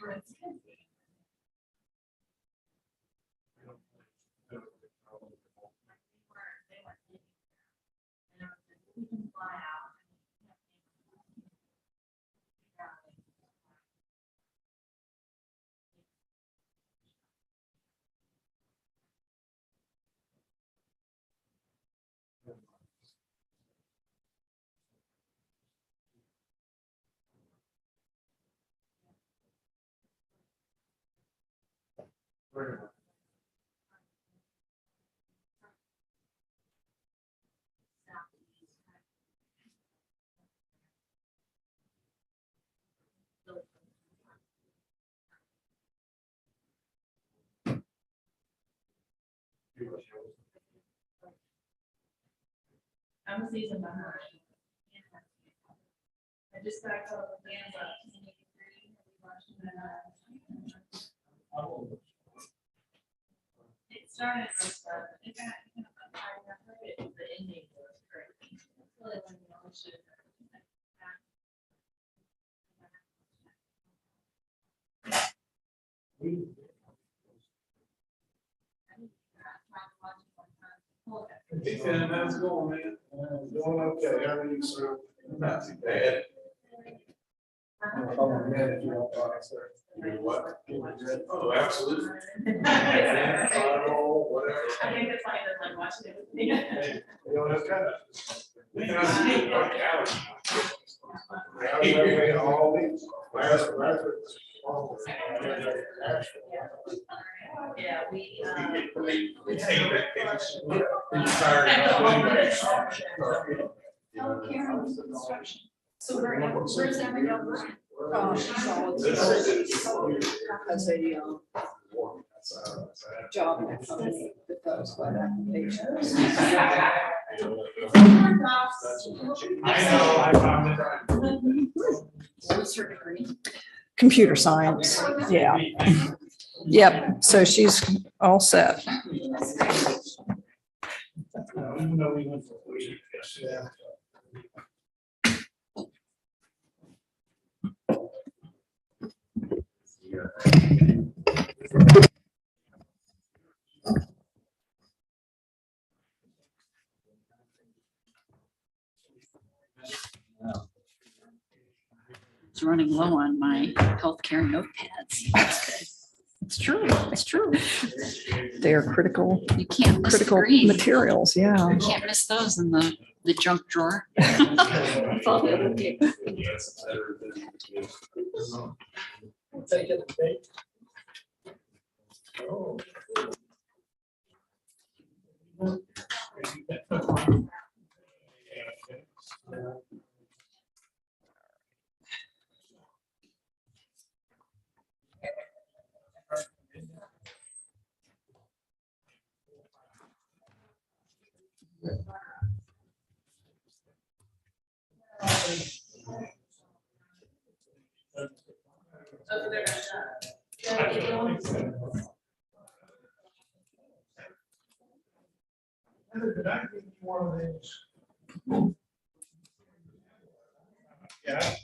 For instance, we can fly out. I'm a seasoned member. I just got told the band's up. It started with it got the ending was great. Really when you know shit. Hey, Finn, how's it going, man? Doing okay. How are you, sir? Not too bad. Oh, man, if you don't mind, sir. You do what? Oh, absolutely. Whatever. I think it's like watching it with me. Hey, you doing okay? We can see it like Alex. All these. Yeah, we take that case. Healthcare and construction. So where's Abigail working? As a job in a company that does web applications. What's her degree? Computer science, yeah. Yep, so she's all set. Even though we went for a week, yeah. It's running low on my healthcare notepads. It's true, it's true. They're critical, You can't miss the critical green. materials, yeah. You can't miss those in the junk drawer. I thought the other day. Take it, take. Oh. Did I give you one of these? Yeah.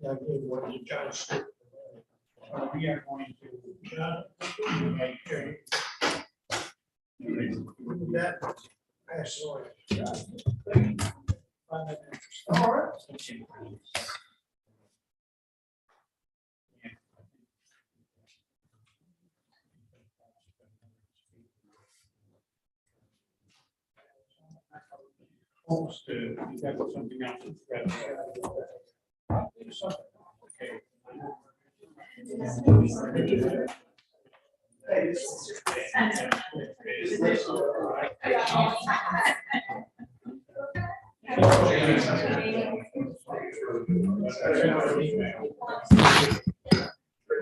Yeah, I gave one to Josh. We are going to make sure that pass away. All right. Almost, you got something else. Okay. Good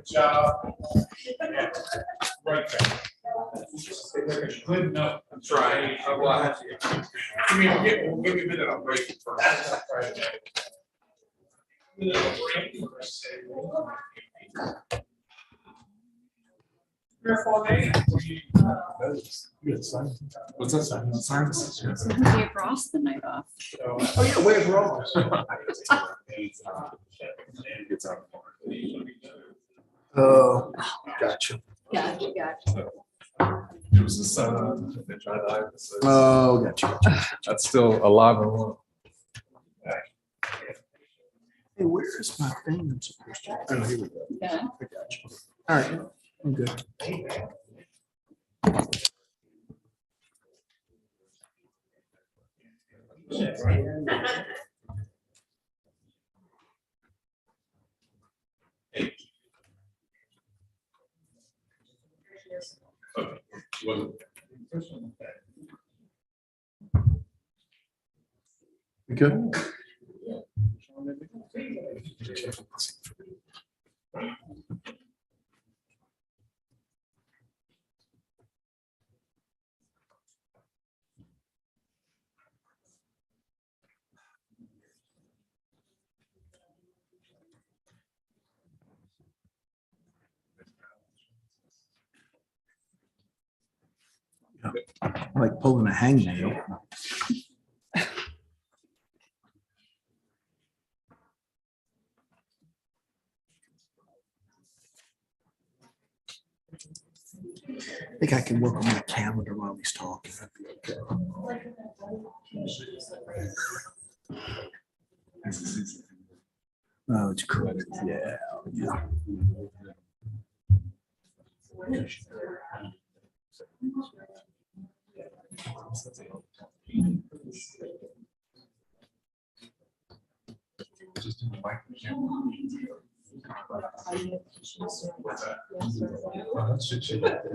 job. Right back. Good note. I'm trying. Well, I have to. We'll give you a minute. I'll break it first. What's that sign? Signs? Gave Ross the night off. Oh, yeah, where's Ross? Oh, gotcha. Gotcha. It was the sun. They tried to. Oh, gotcha. That's still alive and well. Hey, where is my thing? I'm supposed to. Oh, here we go. Yeah. I got you. All right, I'm good. We good? I like pulling a hangnail. I think I can work on my calendar while he's talking. That'd be okay. Oh, it's correct. Yeah. Yeah.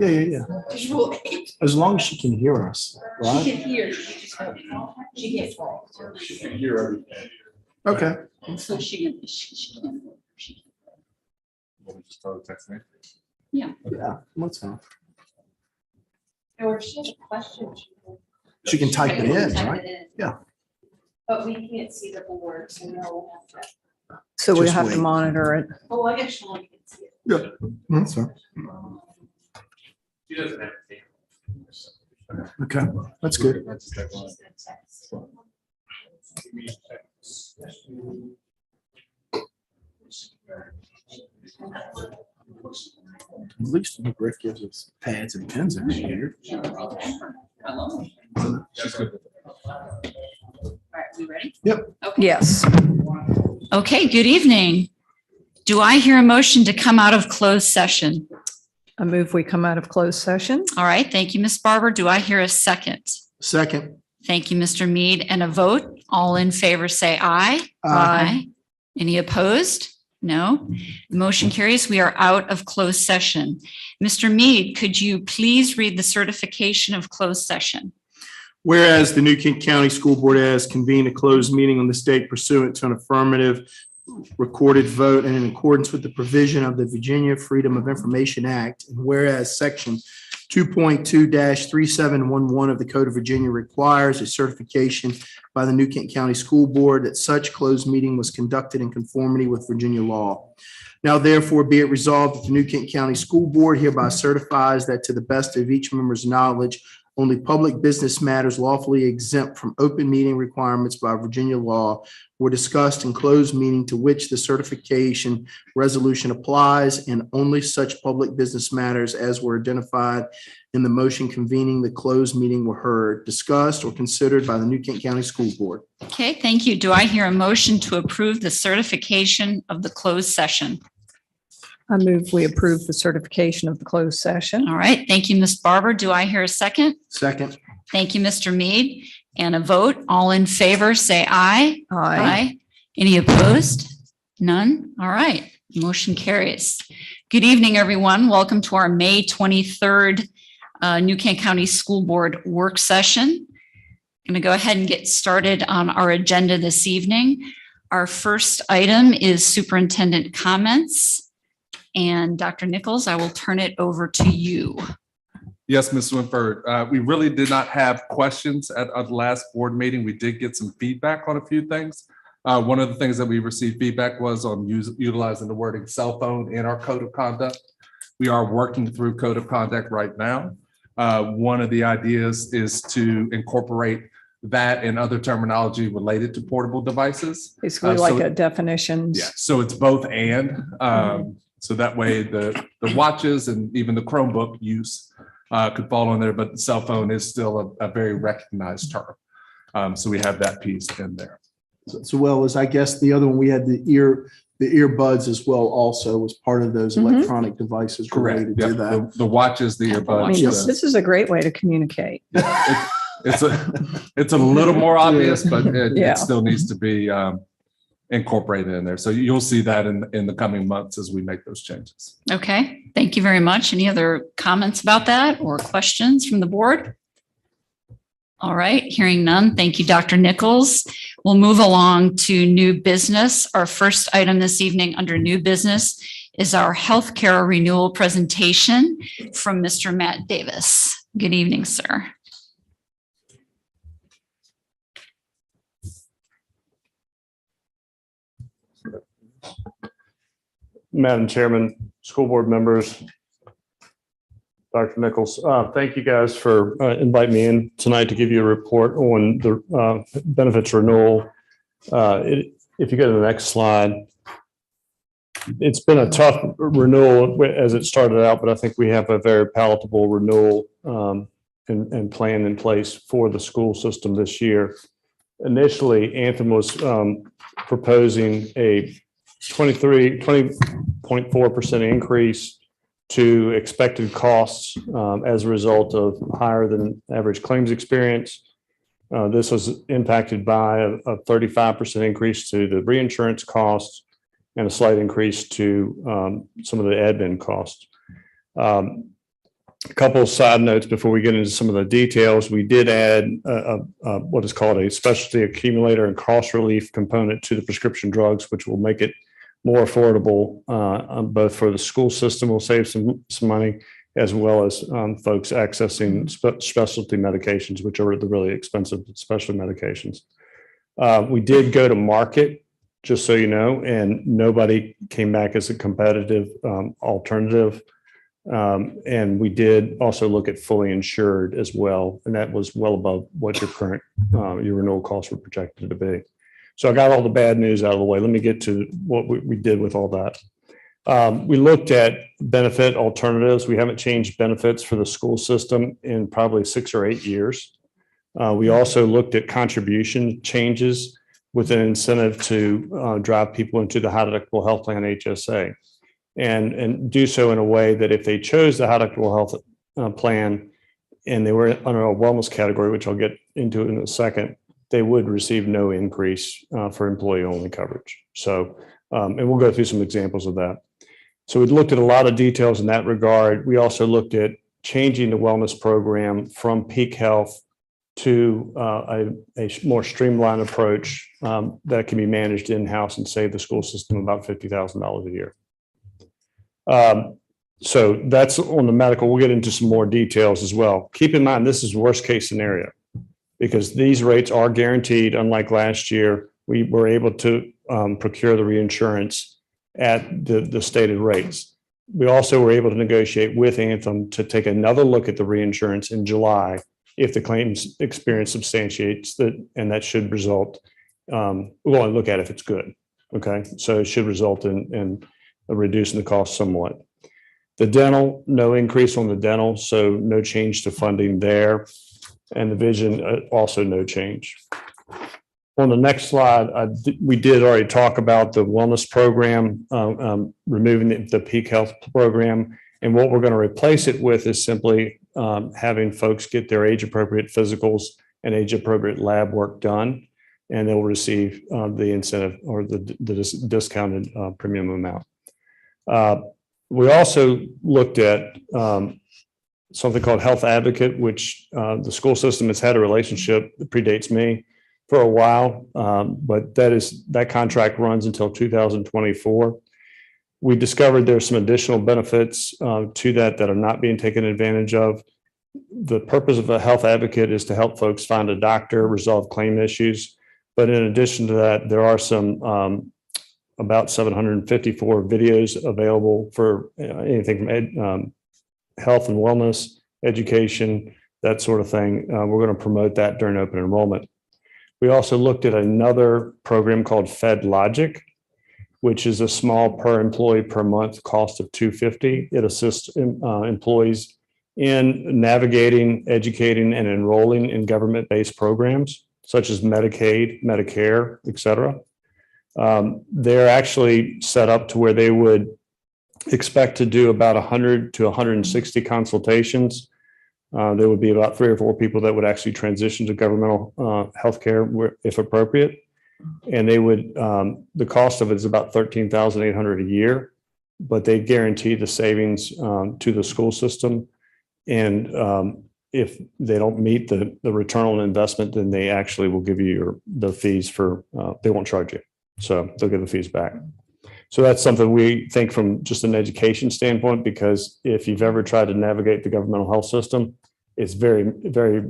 Yeah. As long as she can hear us, right? She can hear, she can't talk. She can hear everything. Okay. So she can. We'll just start texting. Yeah, that's fine. Or if she has a question. She can type it in, Type right? it in. Yeah. But we can't see the board, so we'll have to. So we Just have to wait. monitor it. Oh, I guess Sean can see it. Yeah. That's fine. She doesn't have to. Okay, that's good. That's the one. She's gonna text. At least Rick gives us pads and pens every year. She's good. All right, we ready? Yep. Okay. Yes. Okay, good evening. Do I hear a motion to come out of closed session? I move we come out of closed session. All right, thank you, Ms. Barber. Do I hear a second? Second. Thank you, Mr. Mead. And a vote? All in favor, say aye. Aye. Any opposed? No. Motion carries. We are out of closed session. Mr. Mead, could you please read the certification of closed session? Whereas the New Kent County School Board has convened a closed meeting on this date pursuant to an affirmative recorded vote and in accordance with the provision of the Virginia Freedom of Information Act. And whereas section 2.2-3711 of the Code of Virginia requires a certification by the New Kent County School Board that such closed meeting was conducted in conformity with Virginia law. Now therefore be it resolved that the New Kent County School Board hereby certifies that to the best of each member's knowledge, only public business matters lawfully exempt from open meeting requirements by Virginia law were discussed in closed meeting to which the certification resolution applies, and only such public business matters as were identified in the motion convening the closed meeting were heard, discussed, or considered by the New Kent County School Board. Okay, thank you. Do I hear a motion to approve the certification of the closed session? I move we approve the certification of the closed session. All right, thank you, Ms. Barber. Do I hear a second? Second. Thank you, Mr. Mead. And a vote, all in favor, say aye. Aye. Any opposed? None? All right, motion carries. Good evening, everyone. Welcome to our May 23rd New Kent County School Board work session. I'm going to go ahead and get started on our agenda this evening. Our first item is superintendent comments. And Dr. Nichols, I will turn it over to you. Yes, Ms. Winford, we really did not have questions at the last board meeting. We did get some feedback on a few things. One of the things that we received feedback was on utilizing the wording cell phone in our code of conduct. We are working through code of conduct right now. One of the ideas is to incorporate that and other terminology related to portable devices. Basically like a definitions. Yeah, so it's both and. So that way the watches and even the Chromebook use could fall in there, but the cell phone is still a very recognized term. So we have that piece in there. So well as I guess the other one, we had the earbuds as well also was part of those electronic devices related to that. The watches, the I earbuds. mean, this is a great way to communicate. It's a little more obvious, but it still needs to be incorporated in there. So you'll see that in the coming months as we make those changes. Okay, thank you very much. Any other comments about that or questions from the board? All right, hearing none. Thank you, Dr. Nichols. We'll move along to new business. Our first item this evening under new business is our healthcare renewal presentation from Mr. Matt Davis. Good evening, sir. Madam Chairman, school board members, Dr. Nichols, thank you guys for inviting me in tonight to give you a report on the benefits renewal. If you go to the next slide, it's been a tough renewal as it started out, but I think we have a very palatable renewal and plan in place for the school system this year. Initially, Anthem was proposing a 20.4% increase to expected costs as a result of higher than average claims experience. This was impacted by a 35% increase to the reinsurance costs and a slight increase to some of the admin costs. A couple of side notes before we get into some of the details. We did add what is called a specialty accumulator and cost relief component to the prescription drugs, which will make it more affordable, both for the school system, will save some money, as well as folks accessing specialty medications, which are the really expensive specialty medications. We did go to market, just so you know, and nobody came back as a competitive alternative. And we did also look at fully insured as well, and that was well above what your current your renewal costs were projected to be. So I got all the bad news out of the way. Let me get to what we did with all that. We looked at benefit alternatives. We haven't changed benefits for the school system in probably 6 or 8 years. We also looked at contribution changes with an incentive to drive people into the high deductible health plan HSA, and do so in a way that if they chose the high deductible health plan and they were under a wellness category, which I'll get into in a second, they would receive no increase for employee-only coverage. So, and we'll go through some examples of that. So we looked at a lot of details in that regard. We also looked at changing the wellness program from peak health to a more streamlined approach that can be managed in-house and save the school system about $50,000 a year. So that's on the medical. We'll get into some more details as well. Keep in mind, this is worst case scenario, because these rates are guaranteed. Unlike last year, we were able to procure the reinsurance at the stated rates. We also were able to negotiate with Anthem to take another look at the reinsurance in July if the claims experience substantiates that, and that should result, we'll only look at if it's good. Okay, so it should result in reducing the cost somewhat. The dental, no increase on the dental, so no change to funding there. And the vision, also no change. On the next slide, we did already talk about the wellness program, removing the peak health program. And what we're going to replace it with is simply having folks get their age-appropriate physicals and age-appropriate lab work done, and they'll receive the incentive or the discounted premium amount. We also looked at something called Health Advocate, which the school system has had a relationship that predates me for a while, but that contract runs until 2024. We discovered there's some additional benefits to that are not being taken advantage of. The purpose of a health advocate is to help folks find a doctor, resolve claim issues. But in addition to that, there are some about 754 videos available for anything from health and wellness, education, that sort of thing. We're going to promote that during open enrollment. We also looked at another program called Fed Logic, which is a small per employee per month cost of $250. It assists employees in navigating, educating, and enrolling in government-based programs such as Medicaid, Medicare, et cetera. They're actually set up to where they would expect to do about 100 to 160 consultations. There would be about 3 or 4 people that would actually transition to governmental healthcare if appropriate. And they would, the cost of it is about $13,800 a year, but they guarantee the savings to the school system. And if they don't meet the return on investment, then they actually will give you the fees for, they won't charge you. So they'll give the fees back. So that's something we think from just an education standpoint, because if you've ever tried to navigate the governmental health system, it's very, very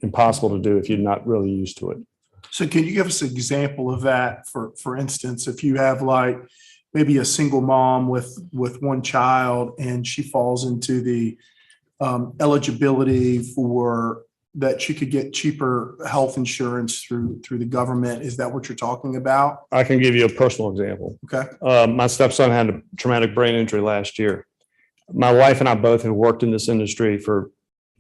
impossible to do if you're not really used to it. So can you give us an example of that? For instance, if you have like maybe a single mom with one child and she falls into the eligibility for that she could get cheaper health insurance through the government. Is that what you're talking about? I can give you a personal example. Okay. My stepson had a traumatic brain injury last year. My wife and I both have worked in this industry for,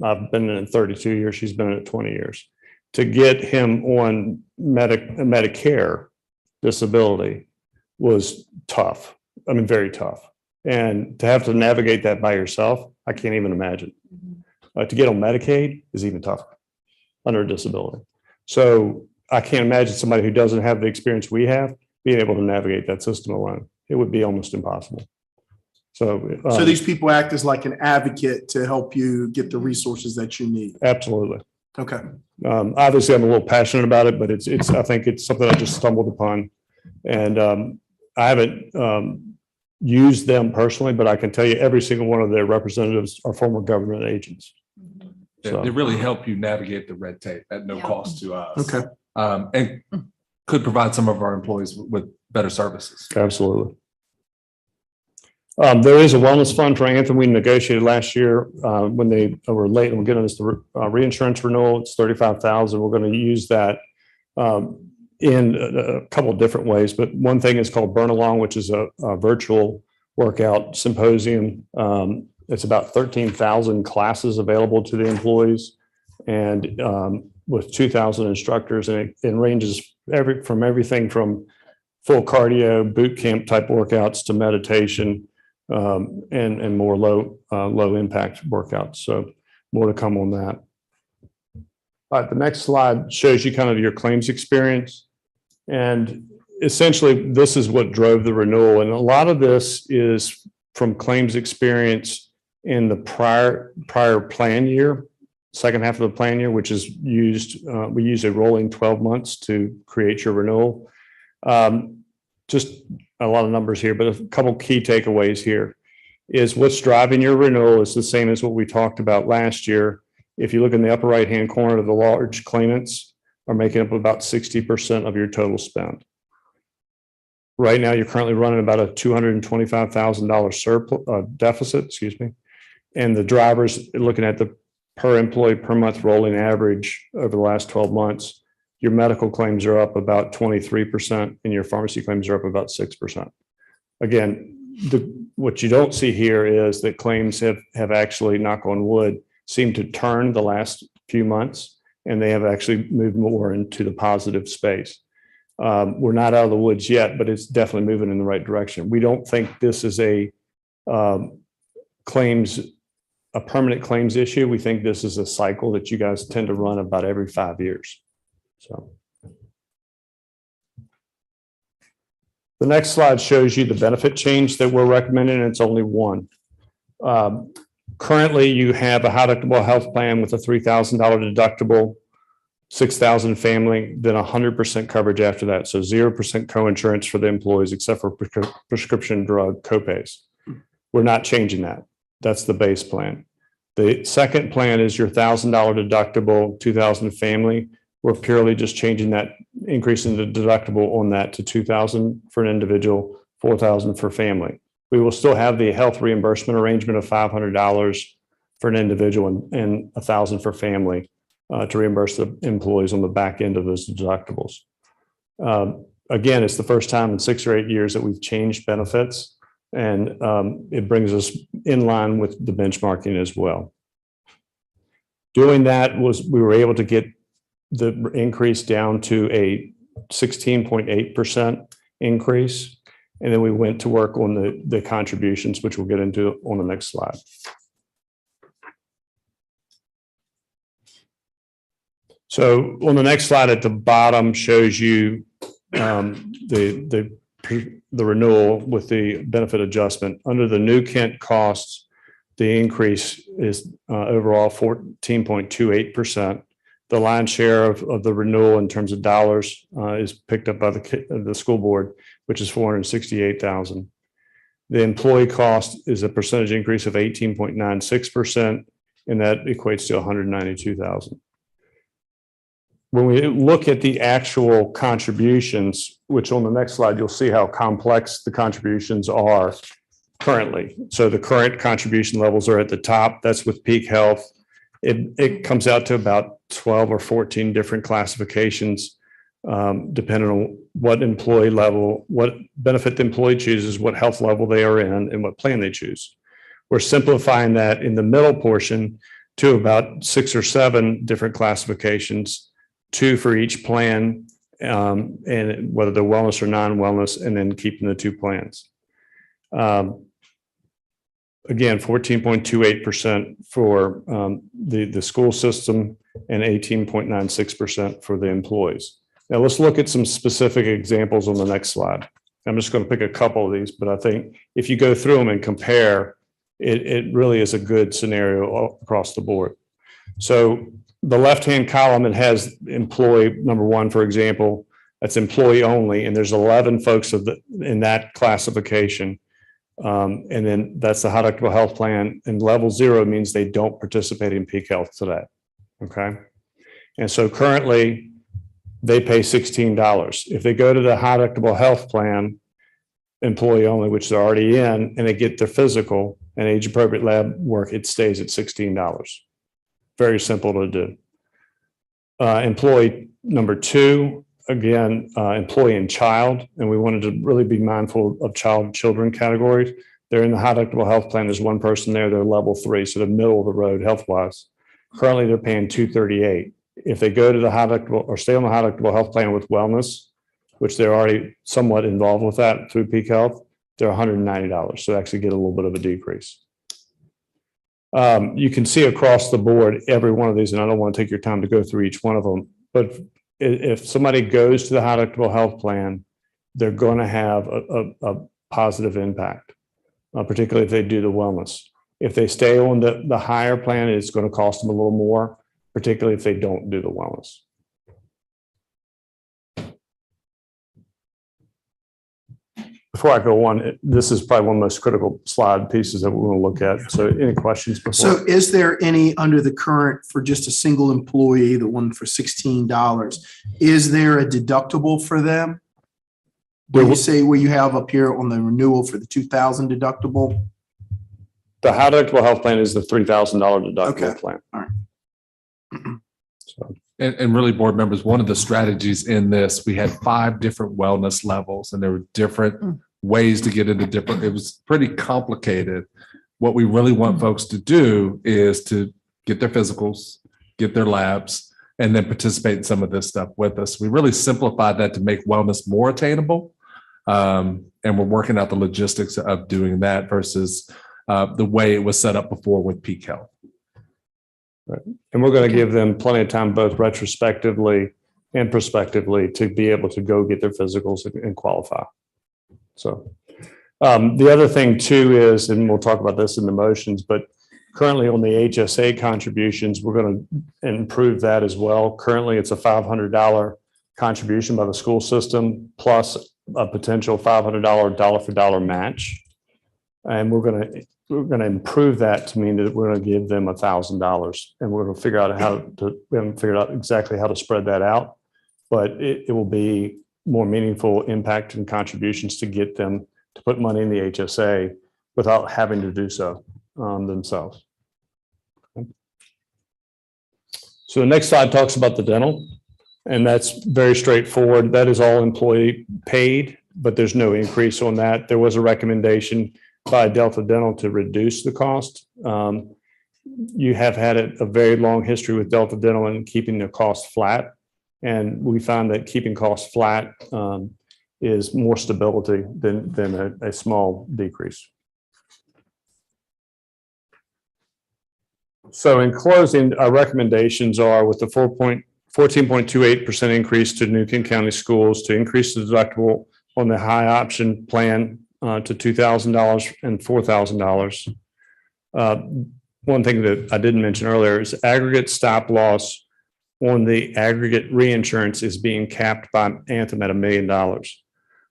I've been in it 32 years. She's been in it 20 years. To get him on Medicare disability was tough. I mean, very tough. And to have to navigate that by yourself, I can't even imagine. To get on Medicaid is even tougher under a disability. So I can't imagine somebody who doesn't have the experience we have being able to navigate that system alone. It would be almost impossible. So these people act as like an advocate to help you get the resources that you need. Absolutely. Okay. Obviously, I'm a little passionate about it, but it's I think it's something I just stumbled upon, and I haven't used them personally, but I can tell you every single one of their representatives are former government agents. So They really help you navigate the red tape at no cost to us. Okay. And could provide some of our employees with better services. Absolutely. There is a wellness fund for Anthem we negotiated last year when they were late on getting us the reinsurance renewal. It's $35,000. We're going to use that in a couple of different ways, but one thing is called Burn Along, which is a virtual workout symposium. It's about 13,000 classes available to the employees, and with 2,000 instructors, and it ranges from everything from full cardio, boot camp type workouts to meditation and more low impact workouts. So more to come on that. All right, the next slide shows you kind of your claims experience. And essentially, this is what drove the renewal. And a lot of this is from claims experience in the prior plan year, second half of the plan year, which is used, we use a rolling 12 months to create your renewal. Just a lot of numbers here, but a couple key takeaways here is what's driving your renewal is the same as what we talked about last year. If you look in the upper right-hand corner, the large claimants are making up about 60% of your total spend. Right now, you're currently running about a $225,000 surplus deficit, excuse me. And the drivers, looking at the per employee per month rolling average over the last 12 months, your medical claims are up about 23% and your pharmacy claims are up about 6%. Again, what you don't see here is that claims have actually, knock on wood, seemed to turn the last few months, and they have actually moved more into the positive space. We're not out of the woods yet, but it's definitely moving in the right direction. We don't think this is a permanent claims issue. We think this is a cycle that you guys tend to run about every 5 years. So the next slide shows you the benefit change that we're recommending. It's only one. Currently, you have a high deductible health plan with a $3,000 deductible, 6,000 family, then 100% coverage after that. So 0% coinsurance for the employees except for prescription drug copays. We're not changing that. That's the base plan. The second plan is your $1,000 deductible, 2,000 family. We're purely just changing that, increasing the deductible on that to 2,000 for an individual, 4,000 for family. We will still have the health reimbursement arrangement of $500 for an individual and 1,000 for family to reimburse the employees on the back end of those deductibles. Again, it's the first time in 6 or 8 years that we've changed benefits, and it brings us in line with the benchmarking as well. Doing that we were able to get the increase down to a 16.8% increase. And then we went to work on the contributions, which we'll get into on the next slide. So on the next slide at the bottom shows you the renewal with the benefit adjustment. Under the new Kent costs, the increase is overall 14.28%. The lion's share of the renewal in terms of dollars is picked up by the school board, which is $468,000. The employee cost is a percentage increase of 18.96%, and that equates to $192,000. When we look at the actual contributions, which on the next slide, you'll see how complex the contributions are currently. So the current contribution levels are at the top. That's with Peak Health. It comes out to about 12 or 14 different classifications, depending on what employee level, what benefit the employee chooses, what health level they are in, and what plan they choose. We're simplifying that in the middle portion to about 6 or 7 different classifications, 2 for each plan, and whether they're wellness or non-wellness, and then keeping the 2 plans. Again, 14.28% for the school system and 18.96% for the employees. Now let's look at some specific examples on the next slide. I'm just going to pick a couple of these, but I think if you go through them and compare, it really is a good scenario across the board. So the left-hand column, it has employee number 1, for example, that's employee only, and there's 11 folks in that classification. And then that's the high deductible health plan, and level 0 means they don't participate in Peak Health today. Okay. And so currently they pay $16. If they go to the high deductible health plan, employee only, which they're already in, and they get their physical and age appropriate lab work, it stays at $16. Very simple to do. Employee number 2, again, employee and child, and we wanted to really be mindful of children categories. They're in the high deductible health plan. There's 1 person there. They're level 3, so the middle of the road health wise. Currently, they're paying $238. If they go to the high deductible or stay on the high deductible health plan with wellness, which they're already somewhat involved with that through Peak Health, they're $190. So actually get a little bit of a decrease. You can see across the board every one of these, and I don't want to take your time to go through each one of them, but if somebody goes to the high deductible health plan, they're going to have a positive impact, particularly if they do the wellness. If they stay on the higher plan, it's going to cost them a little more, particularly if they don't do the wellness. Before I go on, this is probably one of the most critical slide pieces that we want to look at. So any questions before? So is there any under the current for just a single employee, the one for $16, is there a deductible for them? When you say where you have up here on the renewal for the 2,000 deductible? The high deductible health plan is the $3,000 deductible plan. All right. So. And really, board members, one of the strategies in this, we had 5 different wellness levels, and there were different ways to get into different, it was pretty complicated. What we really want folks to do is to get their physicals, get their labs, and then participate in some of this stuff with us. We really simplified that to make wellness more attainable. And we're working out the logistics of doing that versus the way it was set up before with Peak Health. Right. And we're going to give them plenty of time, both retrospectively and prospectively, to be able to go get their physicals and qualify. So The other thing too is, and we'll talk about this in the motions, but currently on the HSA contributions, we're going to improve that as well. Currently, it's a $500 contribution by the school system plus a potential $500 dollar for dollar match. And we're going to improve that to mean that we're going to give them $1,000, and we're going to figure out we haven't figured out exactly how to spread that out, but it will be more meaningful impact and contributions to get them to put money in the HSA without having to do so themselves. So the next slide talks about the dental, and that's very straightforward. That is all employee paid, but there's no increase on that. There was a recommendation by Delta Dental to reduce the cost. You have had a very long history with Delta Dental and keeping the cost flat. And we found that keeping costs flat is more stability than a small decrease. So in closing, our recommendations are with the 14.28% increase to New Kent County Schools to increase the deductible on the high option plan to $2,000 and $4,000. One thing that I didn't mention earlier is aggregate stop loss on the aggregate reinsurance is being capped by Anthem at $1 million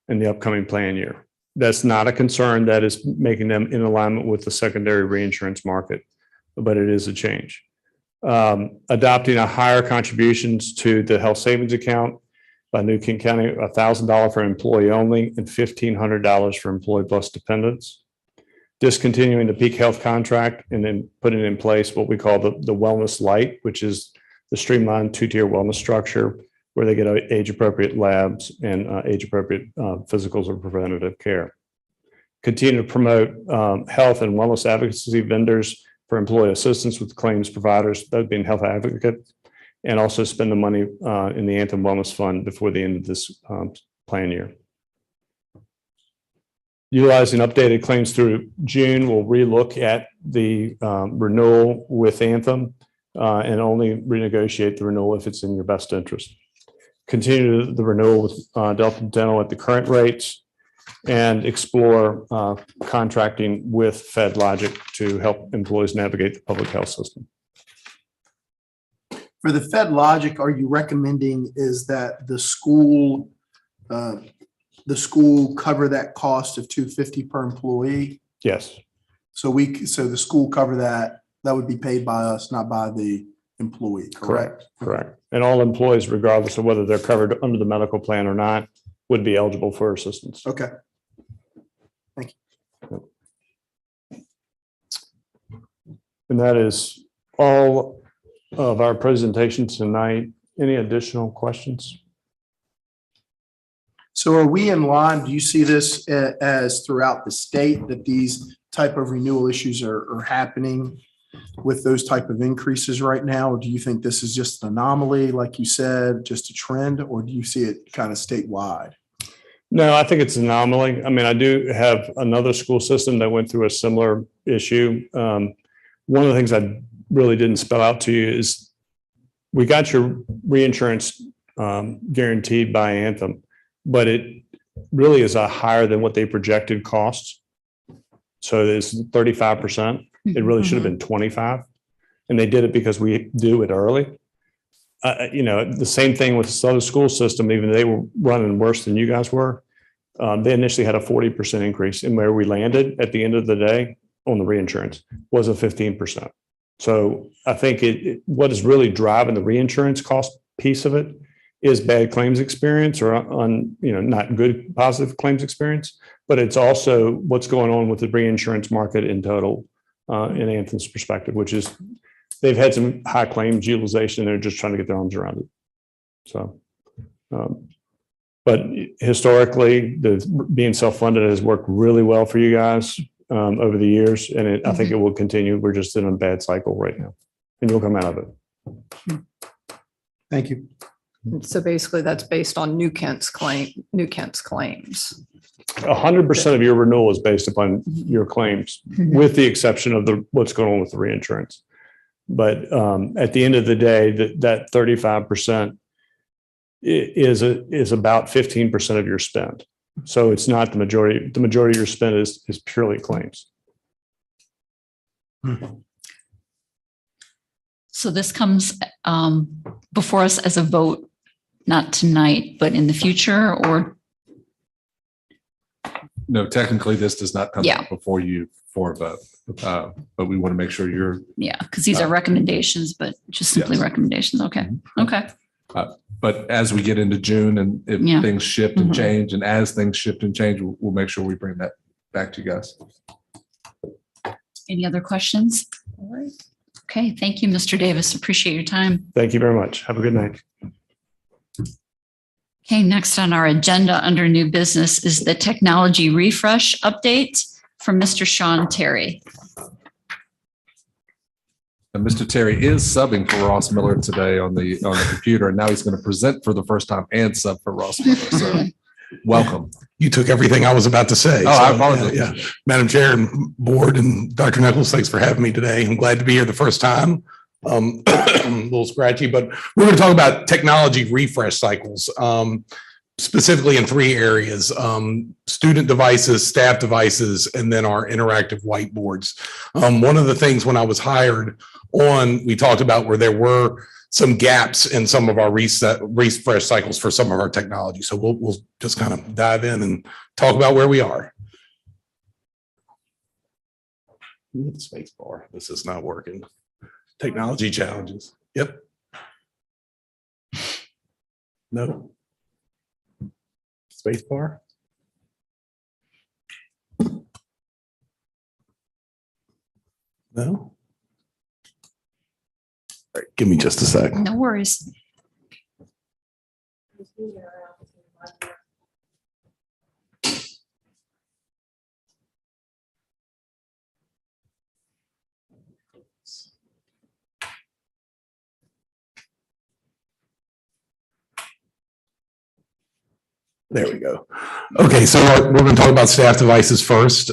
in the upcoming plan year. That's not a concern. That is making them in alignment with the secondary reinsurance market, but it is a change. Adopting a higher contributions to the health savings account by New Kent County, $1,000 for employee only and $1,500 for employee plus dependents. Discontinuing the peak health contract and then putting in place what we call the wellness light, which is the streamlined two-tier wellness structure where they get age-appropriate labs and age-appropriate physicals or preventative care. Continue to promote health and wellness advocacy vendors for employee assistance with claims providers, that being health advocate, and also spend the money in the Anthem Wellness Fund before the end of this plan year. Utilizing updated claims through June, we'll relook at the renewal with Anthem and only renegotiate the renewal if it's in your best interest. Continue the renewal with Delta Dental at the current rates and explore contracting with FedLogic to help employees navigate the public health system. For the FedLogic, are you recommending is that the school cover that cost of $250 per employee? Yes. So the school cover that would be paid by us, not by the employee, correct? Correct. And all employees, regardless of whether they're covered under the medical plan or not, would be eligible for assistance. Okay. Thank you. And that is all of our presentation tonight. Any additional questions? So are we in line? Do you see this as throughout the state that these type of renewal issues are happening with those type of increases right now? Or do you think this is just an anomaly, like you said, just a trend, or do you see it kind of statewide? No, I think it's an anomaly. I mean, I do have another school system that went through a similar issue. One of the things I really didn't spell out to you is we got your reinsurance guaranteed by Anthem, but it really is a higher than what they projected costs. So it's 35%. It really should have been 25. And they did it because we do it early. The same thing with the other school system, even they were running worse than you guys were. They initially had a 40% increase, and where we landed at the end of the day on the reinsurance was a 15%. So I think what is really driving the reinsurance cost piece of it is bad claims experience or not good positive claims experience, but it's also what's going on with the reinsurance market in total in Anthem's perspective, which is they've had some high claims utilization and they're just trying to get their arms around it. So, but historically, being self-funded has worked really well for you guys over the years, and I think it will continue. We're just in a bad cycle right now, and you'll come out of it. Thank you. So basically that's based on New Kent's claims. 100% of your renewal is based upon your claims, with the exception of what's going on with the reinsurance. But at the end of the day, that 35% is about 15% of your spend. So it's not the majority. The majority of your spend is purely claims. So this comes before us as a vote, not tonight, but in the future, or? No, technically, this does not come Yeah. before you for a vote. But we want to make sure you're, Yeah, because these are recommendations, but just simply Yes. recommendations. Okay, okay. but as we get into June and if Yeah. things shift and Mhm. change, and as things shift and change, we'll make sure we bring that back to you guys. Any other questions? All right. Okay, thank you, Mr. Davis. Appreciate your time. Thank you very much. Have a good night. Okay, next on our agenda under new business is the technology refresh update from Mr. Sean Terry. And Mr. Terry is subbing for Ross Miller today on the computer, and now he's going to present for the first time and sub for Ross Miller. So welcome. You took everything I was about to say. Oh, I So, apologize. yeah. Madam Chair and Board and Dr. Nichols, thanks for having me today. I'm glad to be here the first time. A little scratchy, but we're going to talk about technology refresh cycles, specifically in three areas: student devices, staff devices, and then our interactive whiteboards. One of the things when I was hired on, we talked about where there were some gaps in some of our refresh cycles for some of our technology. So we'll just kind of dive in and talk about where we are. Space bar. This is not working. Technology challenges. Yep. No. Space bar. No. All right, give me just a sec. No worries. There we go. Okay, so we're going to talk about staff devices first.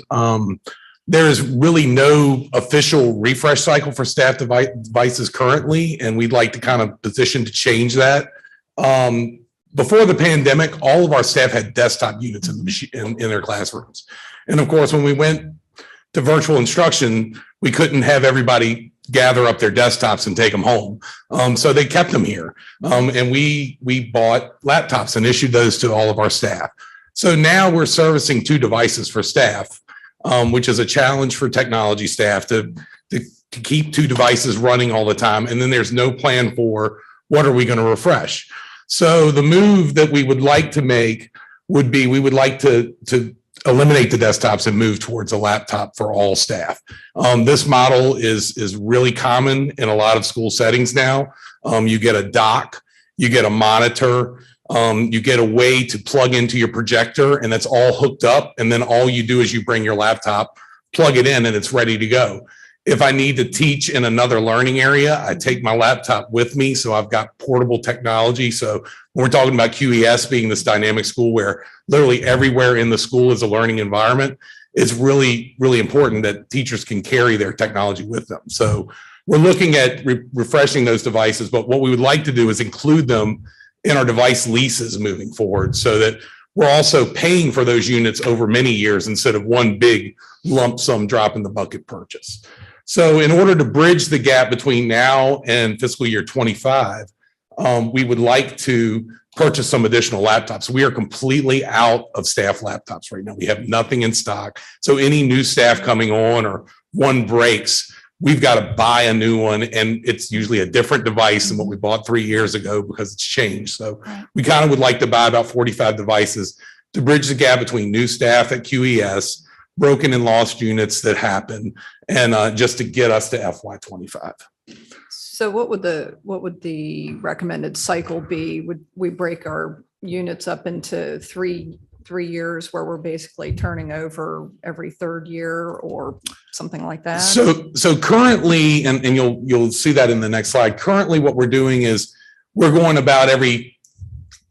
There is really no official refresh cycle for staff devices currently, and we'd like to kind of position to change that. Before the pandemic, all of our staff had desktop units in the machine in their classrooms. And of course, when we went to virtual instruction, we couldn't have everybody gather up their desktops and take them home. So they kept them here. And we bought laptops and issued those to all of our staff. So now we're servicing 2 devices for staff, which is a challenge for technology staff to keep 2 devices running all the time. And then there's no plan for what are we going to refresh. So the move that we would like to make would be we would like to eliminate the desktops and move towards a laptop for all staff. This model is really common in a lot of school settings now. You get a dock, you get a monitor, you get a way to plug into your projector, and that's all hooked up. And then all you do is you bring your laptop, plug it in, and it's ready to go. If I need to teach in another learning area, I take my laptop with me. So I've got portable technology. So when we're talking about QES being this dynamic school where literally everywhere in the school is a learning environment, it's really, really important that teachers can carry their technology with them. So we're looking at refreshing those devices, but what we would like to do is include them in our device leases moving forward so that we're also paying for those units over many years instead of one big lump sum drop in the bucket purchase. So in order to bridge the gap between now and fiscal year 25, we would like to purchase some additional laptops. We are completely out of staff laptops right now. We have nothing in stock. So any new staff coming on or one breaks, we've got to buy a new one. And it's usually a different device than what we bought 3 years ago because it's changed. So we kind of would like to buy about 45 devices to bridge the gap between new staff at QES, broken and lost units that happen, and just to get us to FY25. So what would the recommended cycle be? Would we break our units up into three years where we're basically turning over every 3rd year or something like that? So currently, and you'll see that in the next slide. Currently, what we're doing is we're going about every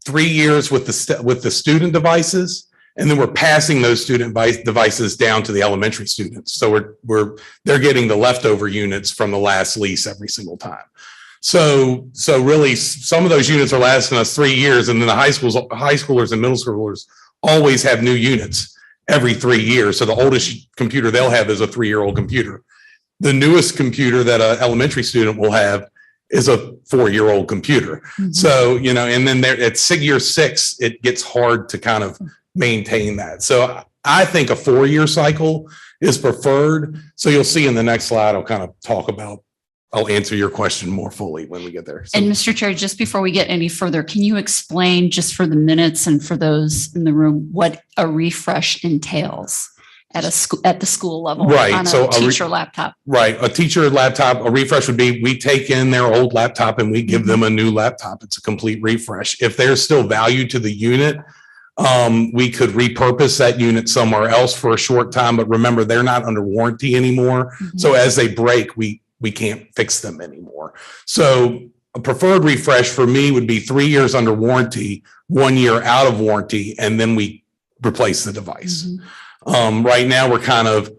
3 years with the student devices. And then we're passing those student devices down to the elementary students. So they're getting the leftover units from the last lease every single time. So really some of those units are lasting us 3 years, and then the high schoolers and middle schoolers always have new units every 3 years. So the oldest computer they'll have is a 3-year-old computer. The newest computer that an elementary student will have is a 4-year-old computer. So, you know, and then there at year 6, it gets hard to kind of maintain that. So I think a 4-year cycle is preferred. So you'll see in the next slide, I'll kind of talk about, I'll answer your question more fully when we get there. So, And Mr. Chair, just before we get any further, can you explain just for the minutes and for those in the room, what a refresh entails at the school level? Right. On So a teacher laptop. right. A teacher laptop, a refresh would be, we take in their old laptop and we give them a new laptop. It's a complete refresh. If there's still value to the unit, we could repurpose that unit somewhere else for a short time, but remember, they're not under warranty anymore. So as they break, we can't fix them anymore. So a preferred refresh for me would be 3 years under warranty, 1 year out of warranty, and then we replace the device. Right now, we're kind of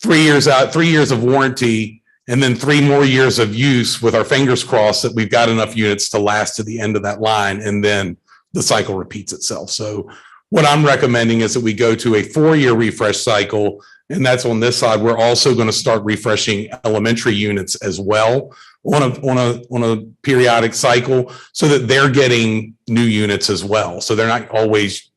3 years out, 3 years of warranty, and then 3 more years of use with our fingers crossed that we've got enough units to last to the end of that line, and then the cycle repeats itself. So what I'm recommending is that we go to a 4-year refresh cycle, and that's on this side. We're also going to start refreshing elementary units as well on a periodic cycle so that they're getting new units as well. So they're not always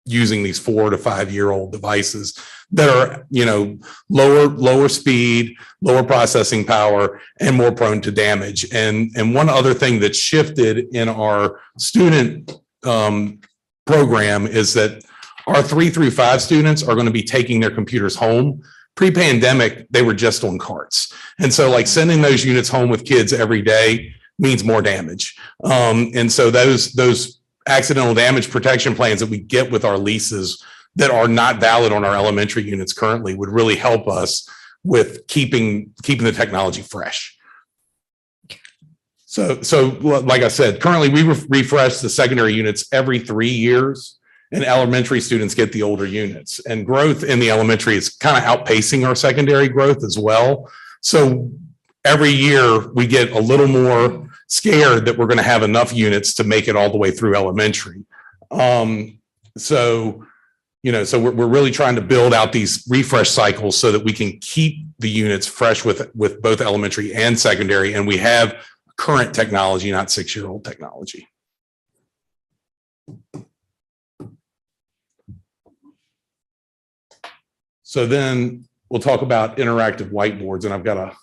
using these 4 to 5 year old devices that are, you know, lower speed, lower processing power, and more prone to damage. And one other thing that's shifted in our student program is that our 3 through 5 students are going to be taking their computers home. Pre-pandemic, they were just on carts. And so like sending those units home with kids every day means more damage. And so those accidental damage protection plans that we get with our leases that are not valid on our elementary units currently would really help us with keeping the technology fresh. So like I said, currently we refresh the secondary units every 3 years, and elementary students get the older units. And growth in the elementary is kind of outpacing our secondary growth as well. So every year we get a little more scared that we're going to have enough units to make it all the way through elementary. So we're really trying to build out these refresh cycles so that we can keep the units fresh with both elementary and secondary. And we have current technology, not 6-year-old technology. So then we'll talk about interactive whiteboards, and I've got a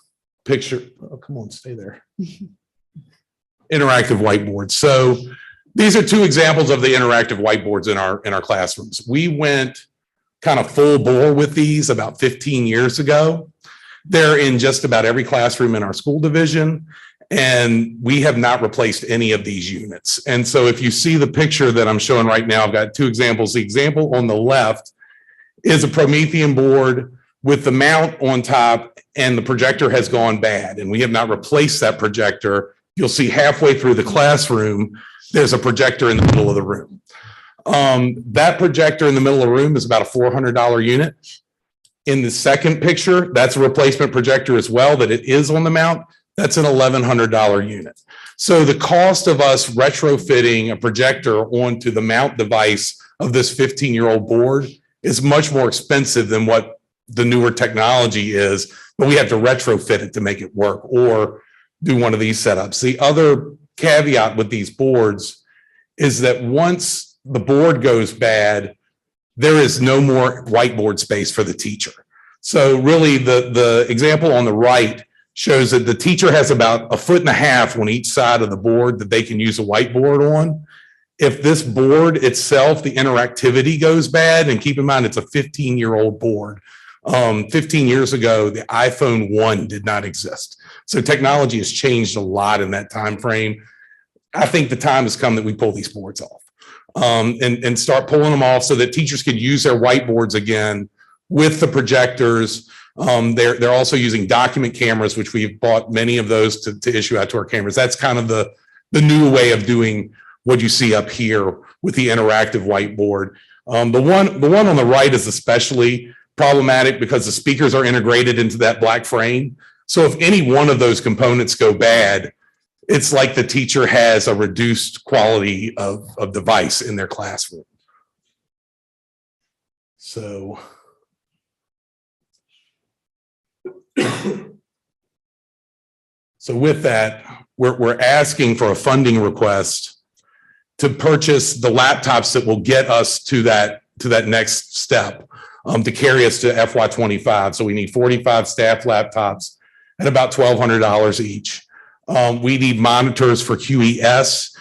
picture. Oh, come on, stay there. Interactive whiteboards. So these are 2 examples of the interactive whiteboards in our classrooms. We went kind of full bore with these about 15 years ago. They're in just about every classroom in our school division, and we have not replaced any of these units. And so if you see the picture that I'm showing right now, I've got 2 examples. The example on the left is a Promethean board with the mount on top, and the projector has gone bad, and we have not replaced that projector. You'll see halfway through the classroom, there's a projector in the middle of the room. That projector in the middle of the room is about a $400 unit. In the second picture, that's a replacement projector as well, that it is on the mount. That's an $1,100 unit. So the cost of us retrofitting a projector onto the mount device of this 15-year-old board is much more expensive than what the newer technology is, but we have to retrofit it to make it work or do one of these setups. The other caveat with these boards is that once the board goes bad, there is no more whiteboard space for the teacher. So really the example on the right shows that the teacher has about 1.5 feet on each side of the board that they can use a whiteboard on. If this board itself, the interactivity goes bad, and keep in mind, it's a 15-year-old board. 15 years ago, the iPhone 1 did not exist. So technology has changed a lot in that time frame. I think the time has come that we pull these boards off and start pulling them off so that teachers can use their whiteboards again with the projectors. They're also using document cameras, which we've bought many of those to issue out to our cameras. That's kind of the new way of doing what you see up here with the interactive whiteboard. The one on the right is especially problematic because the speakers are integrated into that black frame. So if any one of those components go bad, it's like the teacher has a reduced quality of device in their classroom. So. So with that, we're asking for a funding request to purchase the laptops that will get us to that next step, to carry us to FY25. So we need 45 staff laptops at about $1,200 each. We need monitors for QES,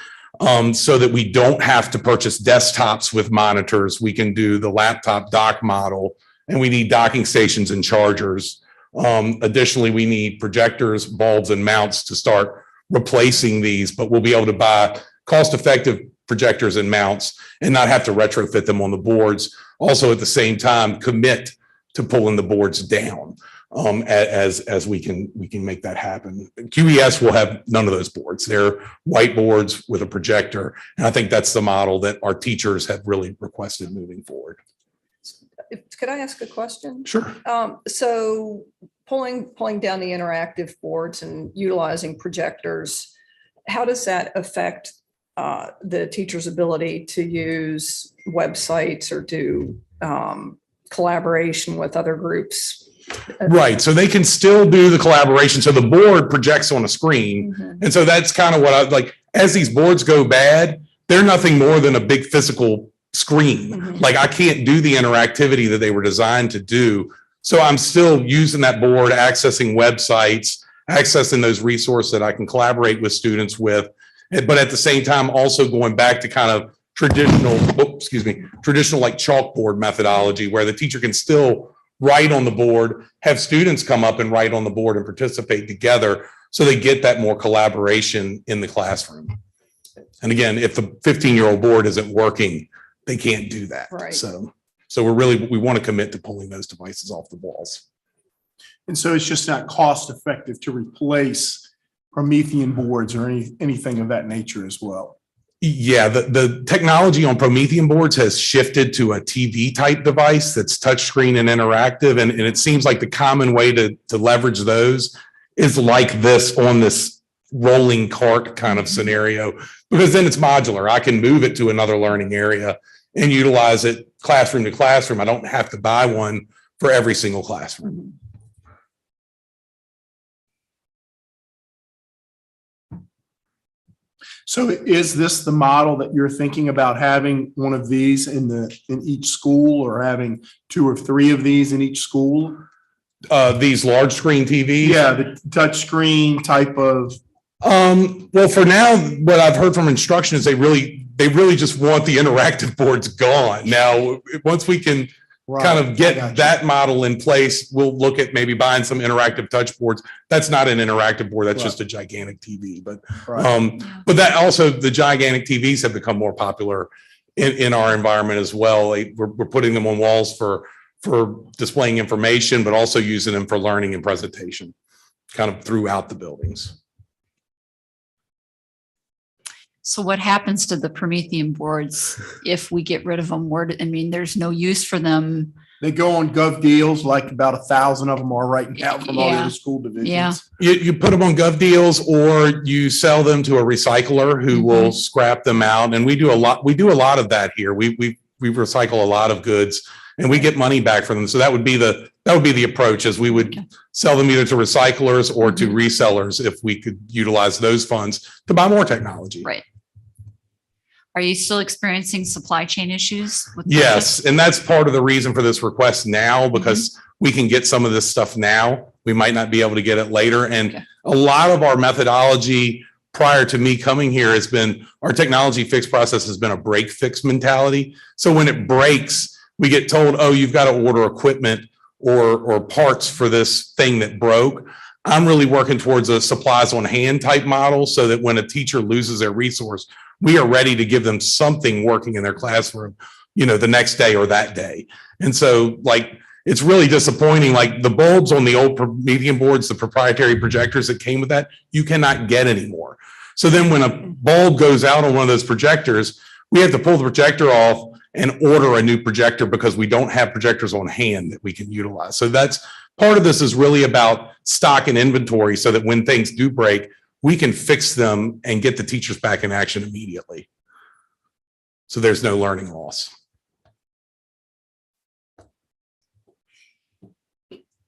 so that we don't have to purchase desktops with monitors. We can do the laptop dock model, and we need docking stations and chargers. Additionally, we need projectors, bulbs, and mounts to start replacing these, but we'll be able to buy cost-effective projectors and mounts and not have to retrofit them on the boards. Also, at the same time, commit to pulling the boards down, as we can make that happen. QES will have none of those boards. They're whiteboards with a projector, and I think that's the model that our teachers have really requested moving forward. Could I ask a question? Sure. So pulling down the interactive boards and utilizing projectors, how does that affect the teacher's ability to use websites or do collaboration with other groups? Right. So they can still do the collaboration. So the board projects on a screen. Mhm. And so that's kind of what I like. As these boards go bad, they're nothing more than a big physical screen. Mhm. Like I can't do the interactivity that they were designed to do. So I'm still using that board, accessing websites, accessing those resources that I can collaborate with students with. But at the same time, also going back to kind of traditional like chalkboard methodology where the teacher can still write on the board, have students come up and write on the board and participate together so they get that more collaboration in the classroom. And again, if the 15-year-old board isn't working, they can't do that. Right. So we want to commit to pulling those devices off the walls. And so it's just not cost effective to replace Promethean boards or anything of that nature as well. Yeah, the technology on Promethean boards has shifted to a TV type device that's touchscreen and interactive. And it seems like the common way to leverage those is like this on this rolling cart kind of scenario, because then it's modular. I can move it to another learning area and utilize it classroom to classroom. I don't have to buy one for every single classroom. So is this the model that you're thinking about, having one of these in each school, or having 2 or 3 of these in each school? These large screen TVs? Yeah, the touch screen type of. Well, for now, what I've heard from instruction is they really just want the interactive boards gone. Now, once we can kind of get that model in place, we'll look at maybe buying some interactive touch boards. That's not an interactive board. That's just a gigantic TV. But but that also, the gigantic TVs have become more popular in our environment as well. We're putting them on walls for displaying information, but also using them for learning and presentation kind of throughout the buildings. So what happens to the Promethean boards if we get rid of them? There's no use for them. They go on Gov Deals, like about 1,000 of them are right now from all the Yeah. other school divisions. Yeah. You put them on Gov Deals, or you sell them to a recycler who will scrap them out. And we do a lot of that here. We recycle a lot of goods and we get money back from them. So that would be the approach, as we would sell them either to recyclers or to resellers if we could utilize those funds to buy more technology. Right. Are you still experiencing supply chain issues? Yes, and that's part of the reason for this request now, because we can get some of this stuff now. We might not be able to get it later. And a lot of our methodology prior to me coming here has been, our technology fix process has been a break fix mentality. So when it breaks, we get told, oh, you've got to order equipment or parts for this thing that broke. I'm really working towards a supplies on hand type model, so that when a teacher loses their resource, we are ready to give them something working in their classroom, the next day or that day. And so it's really disappointing. Like the bulbs on the old Promethean boards, the proprietary projectors that came with that, you cannot get anymore. So then when a bulb goes out on one of those projectors, we have to pull the projector off and order a new projector because we don't have projectors on hand that we can utilize. So that's part of this, is really about stock and inventory, so that when things do break, we can fix them and get the teachers back in action immediately. So there's no learning loss.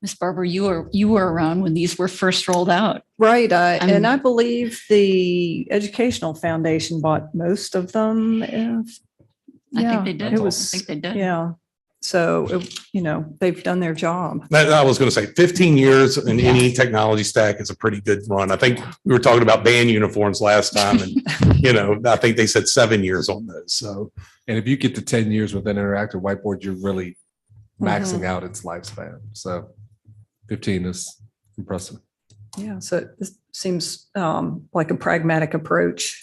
Ms. Barber, you were around when these were first rolled out. Right. And I'm- I believe the Educational Foundation bought most of them. I Yeah, think they did. It I was, think they did. yeah. So, they've done their job. I was going to say 15 years in any technology stack is a pretty good run. I think we were talking about band uniforms last time and, I think they said 7 years on those. So And if you get to 10 years with an interactive whiteboard, you're really maxing out its lifespan. So 15 is impressive. Yeah. So this seems like a pragmatic approach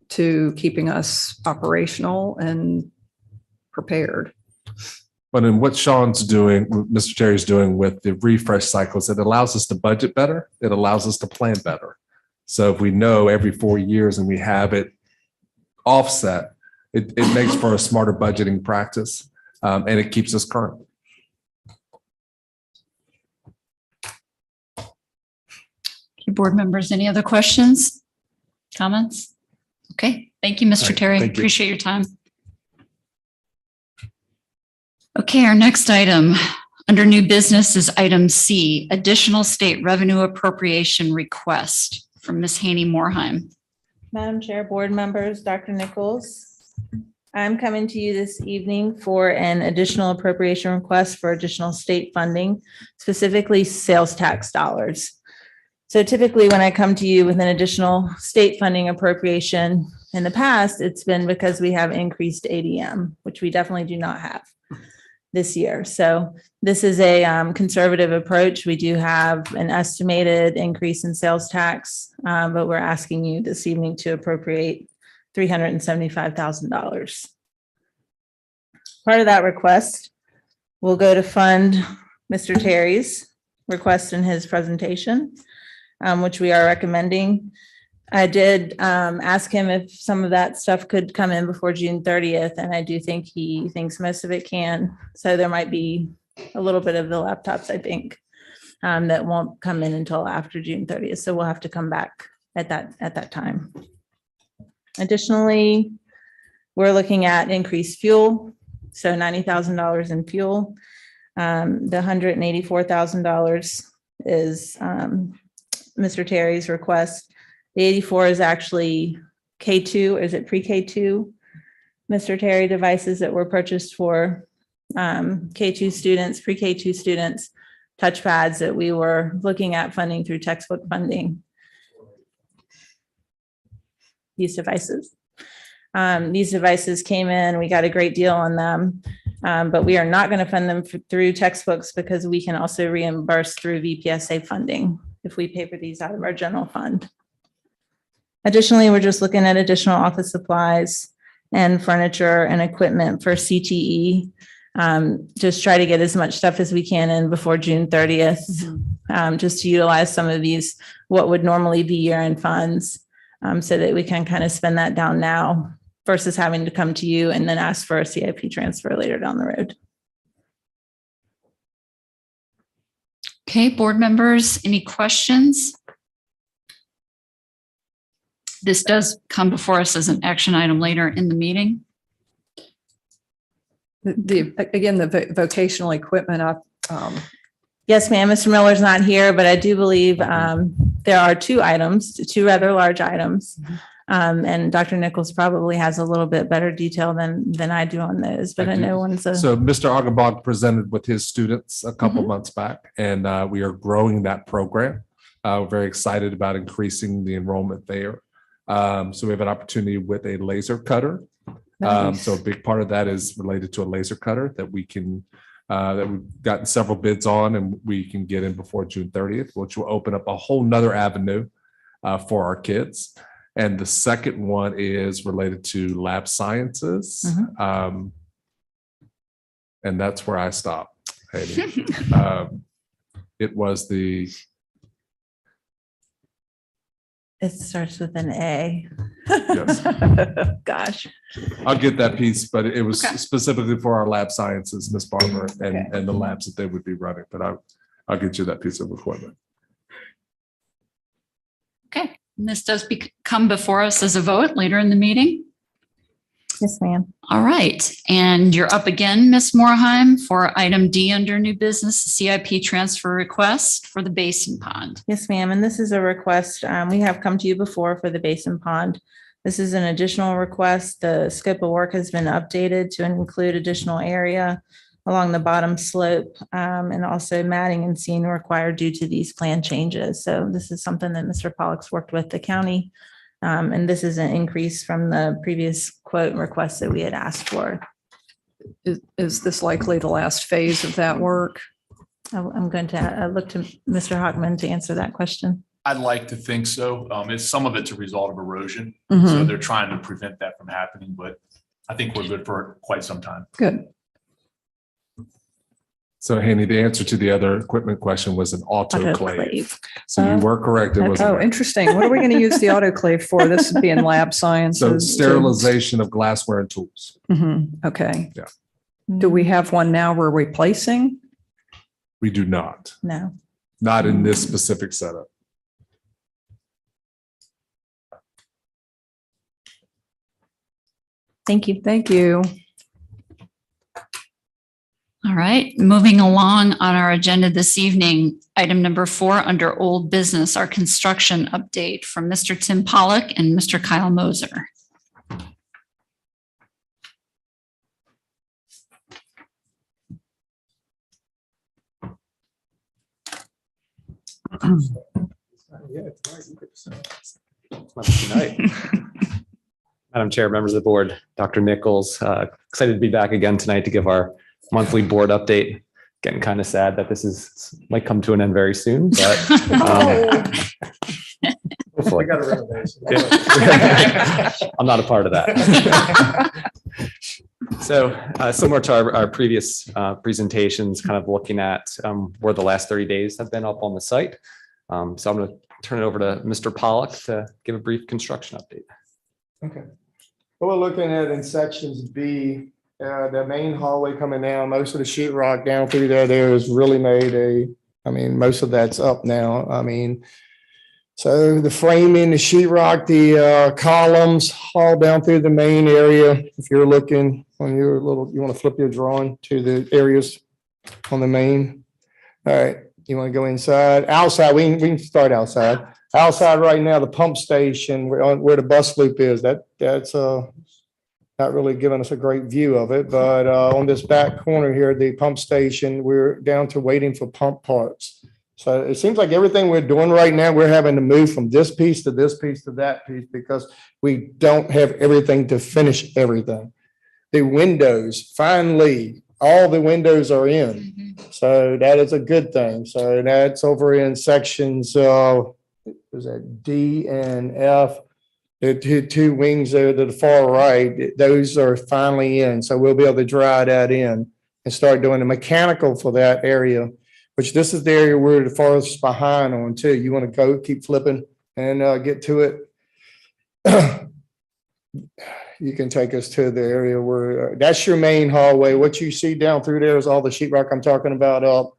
to keeping us operational and prepared. But in what Sean's doing, what Mr. Terry's doing with the refresh cycles, it allows us to budget better. It allows us to plan better. So if we know every 4 years and we have it offset, it makes for a smarter budgeting practice, and it keeps us current. Okay, board members, any other questions, comments? Okay, thank you, All Mr. right, Terry. thank you. Appreciate your time. Okay, our next item under new business is item C, additional state revenue appropriation request from Ms. Haney Morheim. Madam Chair, board members, Dr. Nichols. I'm coming to you this evening for an additional appropriation request for additional state funding, specifically sales tax dollars. So typically when I come to you with an additional state funding appropriation in the past, it's been because we have increased ADM, which we definitely do not have this year. So this is a conservative approach. We do have an estimated increase in sales tax, but we're asking you this evening to appropriate $375,000. Part of that request will go to fund Mr. Terry's request in his presentation, which we are recommending. I did ask him if some of that stuff could come in before June 30th, and I do think he thinks most of it can. So there might be a little bit of the laptops, I think, that won't come in until after June 30th. So we'll have to come back at that time. Additionally, we're looking at increased fuel, so $90,000 in fuel. The $184,000 is Mr. Terry's request. The 84 is actually K2, is it pre-K2? Mr. Terry, devices that were purchased for K2 students, pre-K2 students, touchpads that we were looking at funding through textbook funding. These devices came in, we got a great deal on them, but we are not going to fund them through textbooks because we can also reimburse through VPSA funding if we pay for these out of our general fund. Additionally, we're just looking at additional office supplies and furniture and equipment for CTE. Just try to get as much stuff as we can in before June 30th, just to utilize some of these, what would normally be year-end funds, so that we can kind of spend that down now versus having to come to you and then ask for a CIP transfer later down the road. Okay, board members, any questions? This does come before us as an action item later in the meeting. Again, the vocational equipment, Yes, ma'am. Mr. Miller's not here, but I do believe there are two rather large items. And Dr. Nichols probably has a little bit better detail than I do on those, but I know one's a. So Mr. Augenbach presented with his students a couple months back, and we are growing that program. We're very excited about increasing the enrollment there. So we have an opportunity with a laser cutter. Nice. So a big part of that is related to a laser cutter that we can, that we've gotten several bids on and we can get in before June 30th, which will open up a whole nother avenue for our kids. And the second one is related to lab sciences. And that's where I stopped. Heidi. It was the. It starts with an A. Yes. Gosh. I'll get that piece, but it was Okay. specifically for our lab sciences, Ms. Barber, and, Okay. and the labs that they would be running, but I'll get you that piece of equipment. Okay, and this does come before us as a vote later in the meeting. Yes, ma'am. All right, and you're up again, Ms. Morheim, for item D under new business, CIP transfer request for the Basin Pond. Yes, ma'am. And this is a request. We have come to you before for the Basin Pond. This is an additional request. The scope of work has been updated to include additional area along the bottom slope, and also matting and seam required due to these plan changes. So this is something that Mr. Pollock's worked with the county. And this is an increase from the previous quote and request that we had asked for. Is this likely the last phase of that work? I'm going to look to Mr. Hockman to answer that question. I'd like to think so. It's some of it's a result of erosion. So Mhm. they're trying to prevent that from happening, but I think we're good for quite some time. Good. So Hanny, the answer to the other equipment question was an autoclave. Autoclave. So you were correct. It was. Oh, interesting. What are we going to use the autoclave for? This would be in lab sciences. So sterilization of glassware and tools. Okay. Yeah. Do we have one now we're replacing? We do not, No. not in this specific setup. Thank you. Thank you. All right, moving along on our agenda this evening, item number 4 under old business, our construction update from Mr. Tim Pollock and Mr. Kyle Moser. Madam Chair, members of the board, Dr. Nichols, excited to be back again tonight to give our monthly board update. Getting kind of sad that this might come to an end very soon, but hopefully. Yeah. I'm not a part of that. So similar to our previous presentations, kind of looking at where the last 30 days have been up on the site. So I'm going to turn it over to Mr. Pollock to give a brief construction update. Okay. What we're looking at in sections B, the main hallway coming down, most of the sheetrock down through there is really made most of that's up now. So the framing, the sheetrock, the columns all down through the main area. If you're looking on your you want to flip your drawing to the areas on the main. All right, you want to go inside, outside, we can start outside. Outside right now, the pump station where the bus loop is, that's not really giving us a great view of it, but on this back corner here, the pump station, we're down to waiting for pump parts. So it seems like everything we're doing right now, we're having to move from this piece to this piece to that piece because we don't have everything to finish everything. The windows, finally, all the windows are in. So that is a good thing. So that's over in sections, was that D and F? The two wings there to the far right, those are finally in. So we'll be able to dry that in and start doing the mechanical for that area, which this is the area we're the farthest behind on too. You want to go, keep flipping and get to it. You can take us to the area where that's your main hallway. What you see down through there is all the sheetrock I'm talking about up,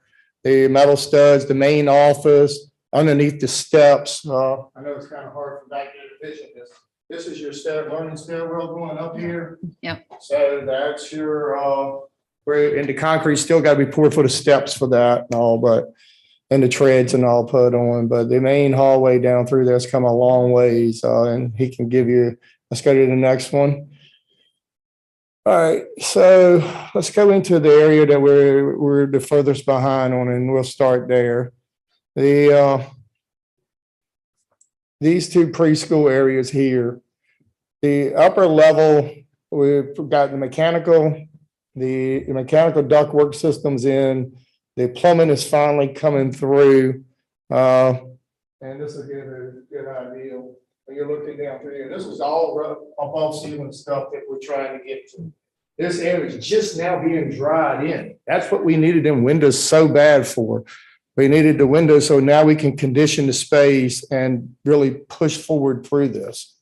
the metal studs, the main office, underneath the steps. I know it's kind of hard for back there to vision this. This is your learning stairwell going up here. Yep. So that's your and the concrete still got to be poured for the steps for that and all, but and the treads and all put on. But the main hallway down through there's come a long ways, and he can give you. Let's go to the next one. All right, so let's go into the area that we're the furthest behind on, and we'll start there. These two preschool areas here, the upper level, we've got the mechanical ductwork systems in, the plumbing is finally coming through. And this will give a good idea when you're looking down through here. This is all above ceiling stuff that we're trying to get to. This area is just now being dried in. That's what we needed them windows so bad for. We needed the windows so now we can condition the space and really push forward through this.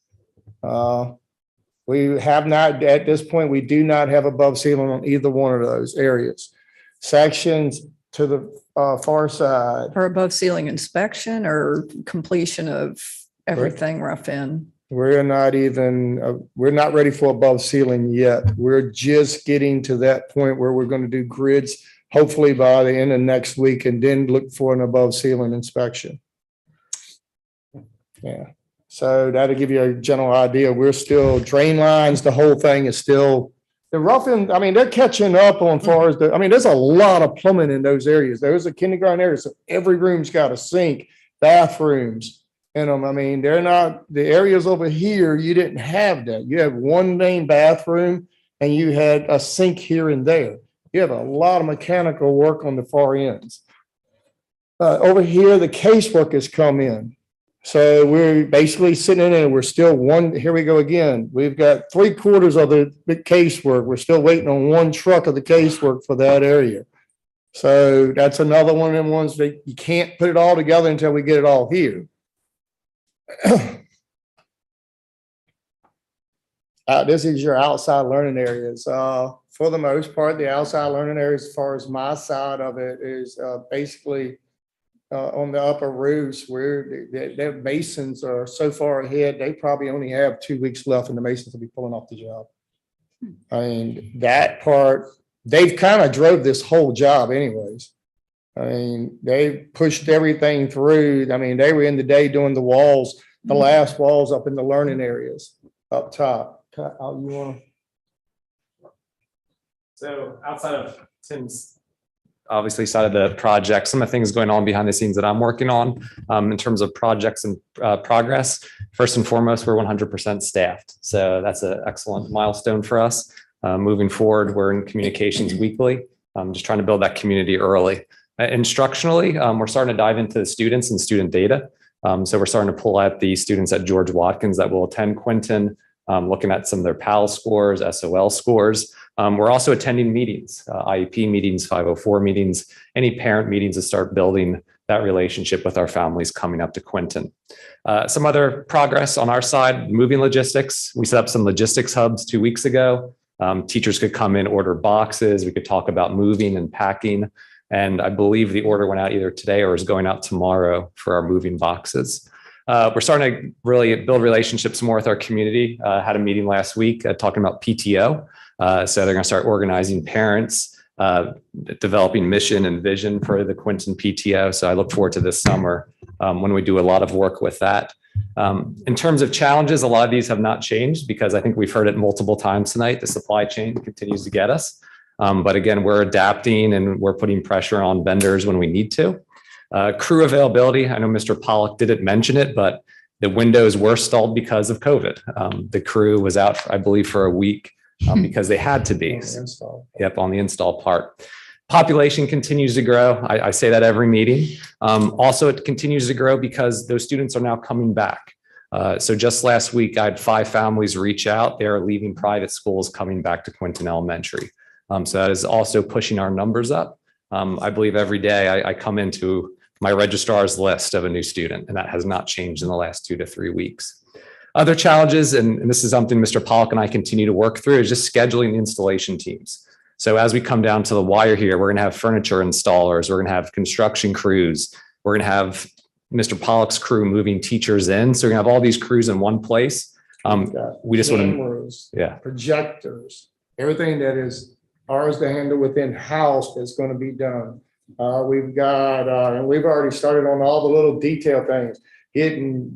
We have not, at this point, we do not have above ceiling on either one of those areas. Sections to the far side. For above ceiling inspection or completion of everything rough in? We're not even, we're not ready for above ceiling yet. We're just getting to that point where we're going to do grids, hopefully by the end of next week, and then look for an above ceiling inspection. Yeah. So that'll give you a general idea. We're still drain lines. The whole thing is still the roughing. I mean, they're catching up on far as the, I mean, there's a lot of plumbing in those areas. There's a kindergarten area. So every room's got a sink, bathrooms in them. I mean, they're not the areas over here. You didn't have that. You have one main bathroom and you had a sink here and there. You have a lot of mechanical work on the far ends. Over here, the casework has come in. So we're basically sitting in there. We're still one. Here we go again. We've got 3/4 of the casework. We're still waiting on one truck of the casework for that area. So that's another one of them ones that you can't put it all together until we get it all here. This is your outside learning areas. For the most part, the outside learning areas, as far as my side of it, is basically on the upper roofs where their masons are so far ahead, they probably only have 2 weeks left and the masons will be pulling off the job. I mean, that part, they've kind of drove this whole job anyways. I mean, they pushed everything through. I mean, they were in the day doing the walls, the last walls up in the learning areas up top. You want to? So outside of Tim's obviously side of the project, some of the things going on behind the scenes that I'm working on in terms of projects and progress. First and foremost, we're 100% staffed. So that's an excellent milestone for us. Moving forward, we're in communications weekly. Just trying to build that community early. Instructionally, we're starting to dive into the students and student data. So we're starting to pull out the students at George Watkins that will attend Quinton, looking at some of their PAL scores, SOL scores. We're also attending meetings, IEP meetings, 504 meetings, any parent meetings to start building that relationship with our families coming up to Quinton. Some other progress on our side, moving logistics. We set up some logistics hubs 2 weeks ago. Teachers could come in, order boxes. We could talk about moving and packing. And I believe the order went out either today or is going out tomorrow for our moving boxes. We're starting to really build relationships more with our community. Had a meeting last week talking about PTO. So they're going to start organizing parents, developing mission and vision for the Quinton PTO. So I look forward to this summer when we do a lot of work with that. In terms of challenges, a lot of these have not changed because I think we've heard it multiple times tonight. The supply chain continues to get us. But again, we're adapting and we're putting pressure on vendors when we need to. Crew availability. I know Mr. Pollock didn't mention it, but the windows were stalled because of COVID. The crew was out, I believe, for a week because they had to be. Yep, on the install part. Population continues to grow. I say that every meeting. Also, it continues to grow because those students are now coming back. So just last week, I had 5 families reach out. They are leaving private schools, coming back to Quinton Elementary. So that is also pushing our numbers up. I believe every day I come into my registrar's list of a new student, and that has not changed in the last 2 to 3 weeks. Other challenges, and this is something Mr. Pollock and I continue to work through, is just scheduling the installation teams. So as we come down to the wire here, we're going to have furniture installers, we're going to have construction crews, we're going to have Mr. Pollock's crew moving teachers in. So we're going to have all these crews in one place. We just want to, projectors, everything that is ours to handle within house that's going to be done. We've got, and we've already started on all the little detail things, getting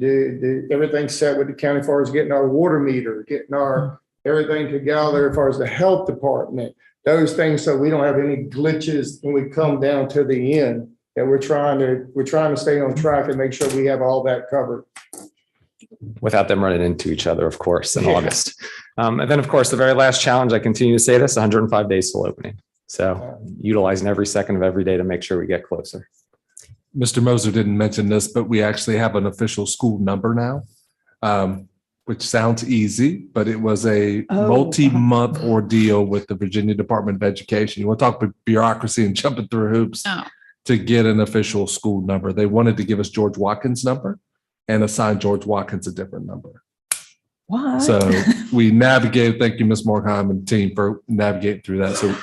everything set with the county as far as getting our water meter, getting our everything together as far as the health department, those things, so we don't have any glitches when we come down to the end. That we're trying to stay on track and make sure we have all that covered. Without them running into each other, of course, in August. And then, of course, the very last challenge, I continue to say this, 105 days till opening. So utilizing every second of every day to make sure we get closer. Mr. Moser didn't mention this, but we actually have an official school number now, which sounds easy, but it was a multi-month ordeal with the Virginia Department of Education. You want to talk about bureaucracy and jumping through hoops to get an official school number. They wanted to give us George Watkins' number and assign George Watkins a different number. What? So we navigated, thank you, Ms. Morkheim and team for navigating through that. So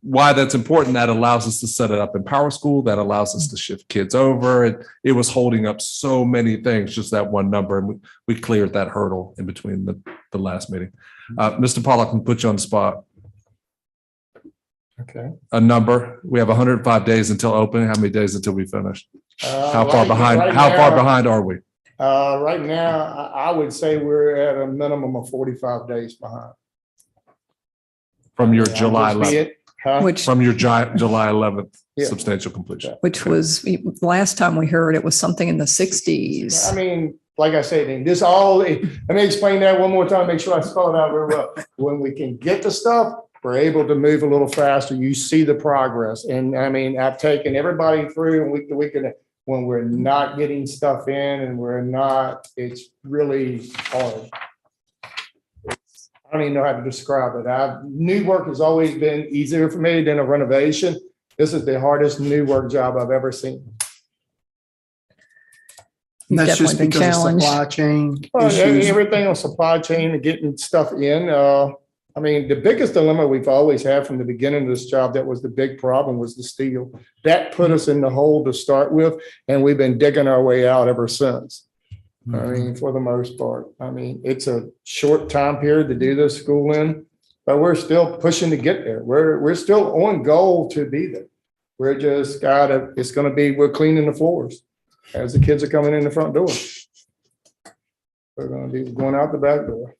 why that's important, that allows us to set it up in Power School, that allows us to shift kids over. It was holding up so many things, just that one number, and we cleared that hurdle in between the last meeting. Mr. Pollock, can put you on the spot. Okay. A number. We have 105 days until opening. How many days until we finish? How far Right- behind? right How far now- behind are we? Right now, I would say we're at a minimum of 45 days behind. From your I'll July just be 11th, it, huh? Which, from your July 11th Yeah. substantial completion. which was, last time we heard, it was something in the 60s. I mean, like I said, this all, let me explain that one more time, make sure I spell it out very well. When we can get the stuff, we're able to move a little faster. You see the progress. And I mean, I've taken everybody through and we can, when we're not getting stuff in and we're not, it's really hard. I don't even know how to describe it. New work has always been easier for me than a renovation. This is the hardest new work job I've ever seen. And that's just Definitely been because of challenged. supply chain Well, issues. everything on supply chain and getting stuff in. I mean, the biggest dilemma we've always had from the beginning of this job, that was the big problem, was the steel. That put us in the hole to start with, and we've been digging our way out ever since. I mean, for the most part. I mean, it's a short time period to do this school in, but we're still pushing to get there. We're still on goal to be there. We're just it's gonna be, we're cleaning the floors as the kids are coming in the front door. We're gonna be going out the back door.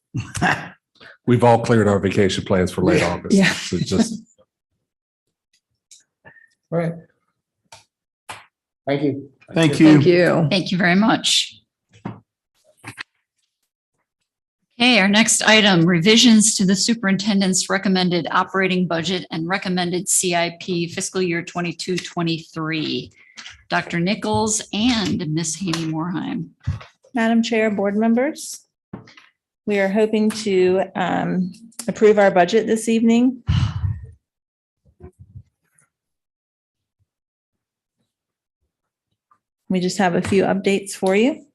We've all cleared our vacation plans for late August. Yeah. So just All right. Thank you. Thank you. Thank you. Thank you very much. Okay, our next item, revisions to the superintendent's recommended operating budget and recommended CIP fiscal year 22-23. Dr. Nichols and Ms. Haney Morheim. Madam Chair, board members, we are hoping to approve our budget this evening. We just have a few updates for you.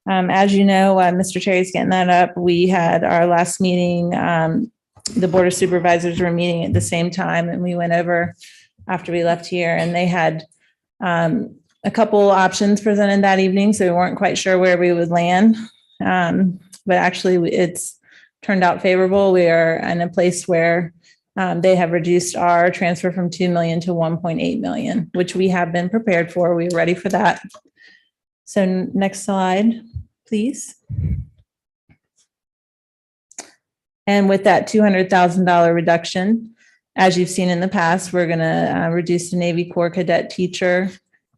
As you know, Mr. Terry's getting that up. We had our last meeting, the Board of Supervisors were meeting at the same time, and we went over after we left here, and they had a couple options presented that evening, so we weren't quite sure where we would land. But actually, it's turned out favorable. We are in a place where they have reduced our transfer from 2 million to 1.8 million, which we have been prepared for. We're ready for that. So next slide, please. And with that $200,000 reduction, as you've seen in the past, we're going to reduce the Navy Corps cadet teacher,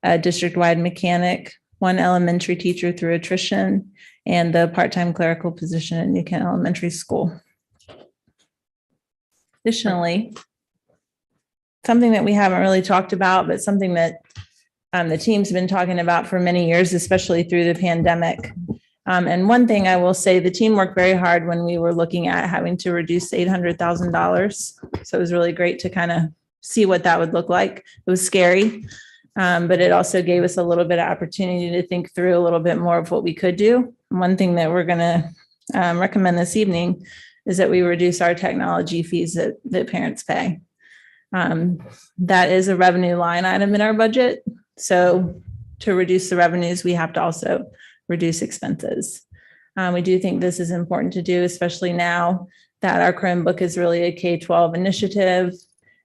a district-wide mechanic, one elementary teacher through attrition, and the part-time clerical position at New Kent Elementary School. Additionally, something that we haven't really talked about, but something that the team's been talking about for many years, especially through the pandemic. And one thing I will say, the team worked very hard when we were looking at having to reduce $800,000. So it was really great to kind of see what that would look like. It was scary, but it also gave us a little bit of opportunity to think through a little bit more of what we could do. One thing that we're going to recommend this evening is that we reduce our technology fees that parents pay. That is a revenue line item in our budget. So to reduce the revenues, we have to also reduce expenses. We do think this is important to do, especially now that our Chromebook is really a K-12 initiative.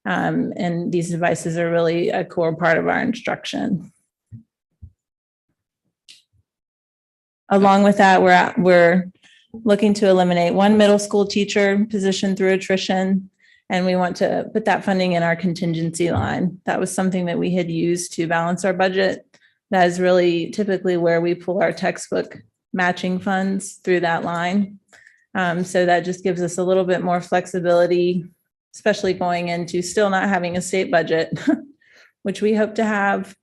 And these devices are really a core part of our instruction. Along with that, we're looking to eliminate one middle school teacher position through attrition. And we want to put that funding in our contingency line. That was something that we had used to balance our budget. That is really typically where we pull our textbook matching funds through that line. So that just gives us a little bit more flexibility, especially going into still not having a state budget, which we hope to have.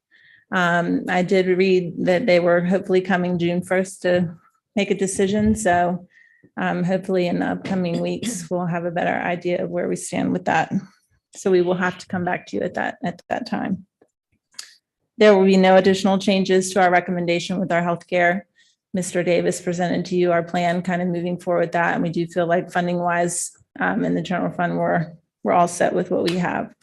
I did read that they were hopefully coming June 1st to make a decision. So hopefully in the upcoming weeks, we'll have a better idea of where we stand with that. So we will have to come back to you at that time. There will be no additional changes to our recommendation with our healthcare. Mr. Davis presented to you our plan kind of moving forward with that. And we do feel like funding wise in the general fund, we're we're all set with what we have.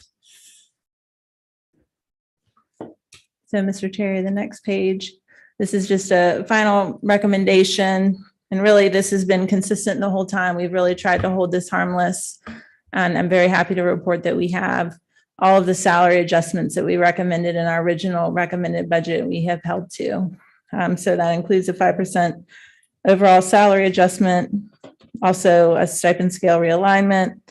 So, Mr. Terry, the next page, this is just a final recommendation. And really, this has been consistent the whole time. We've really tried to hold this harmless. And I'm very happy to report that we have all of the salary adjustments that we recommended in our original recommended budget, we have held to. So that includes a 5% overall salary adjustment, also a stipend scale realignment,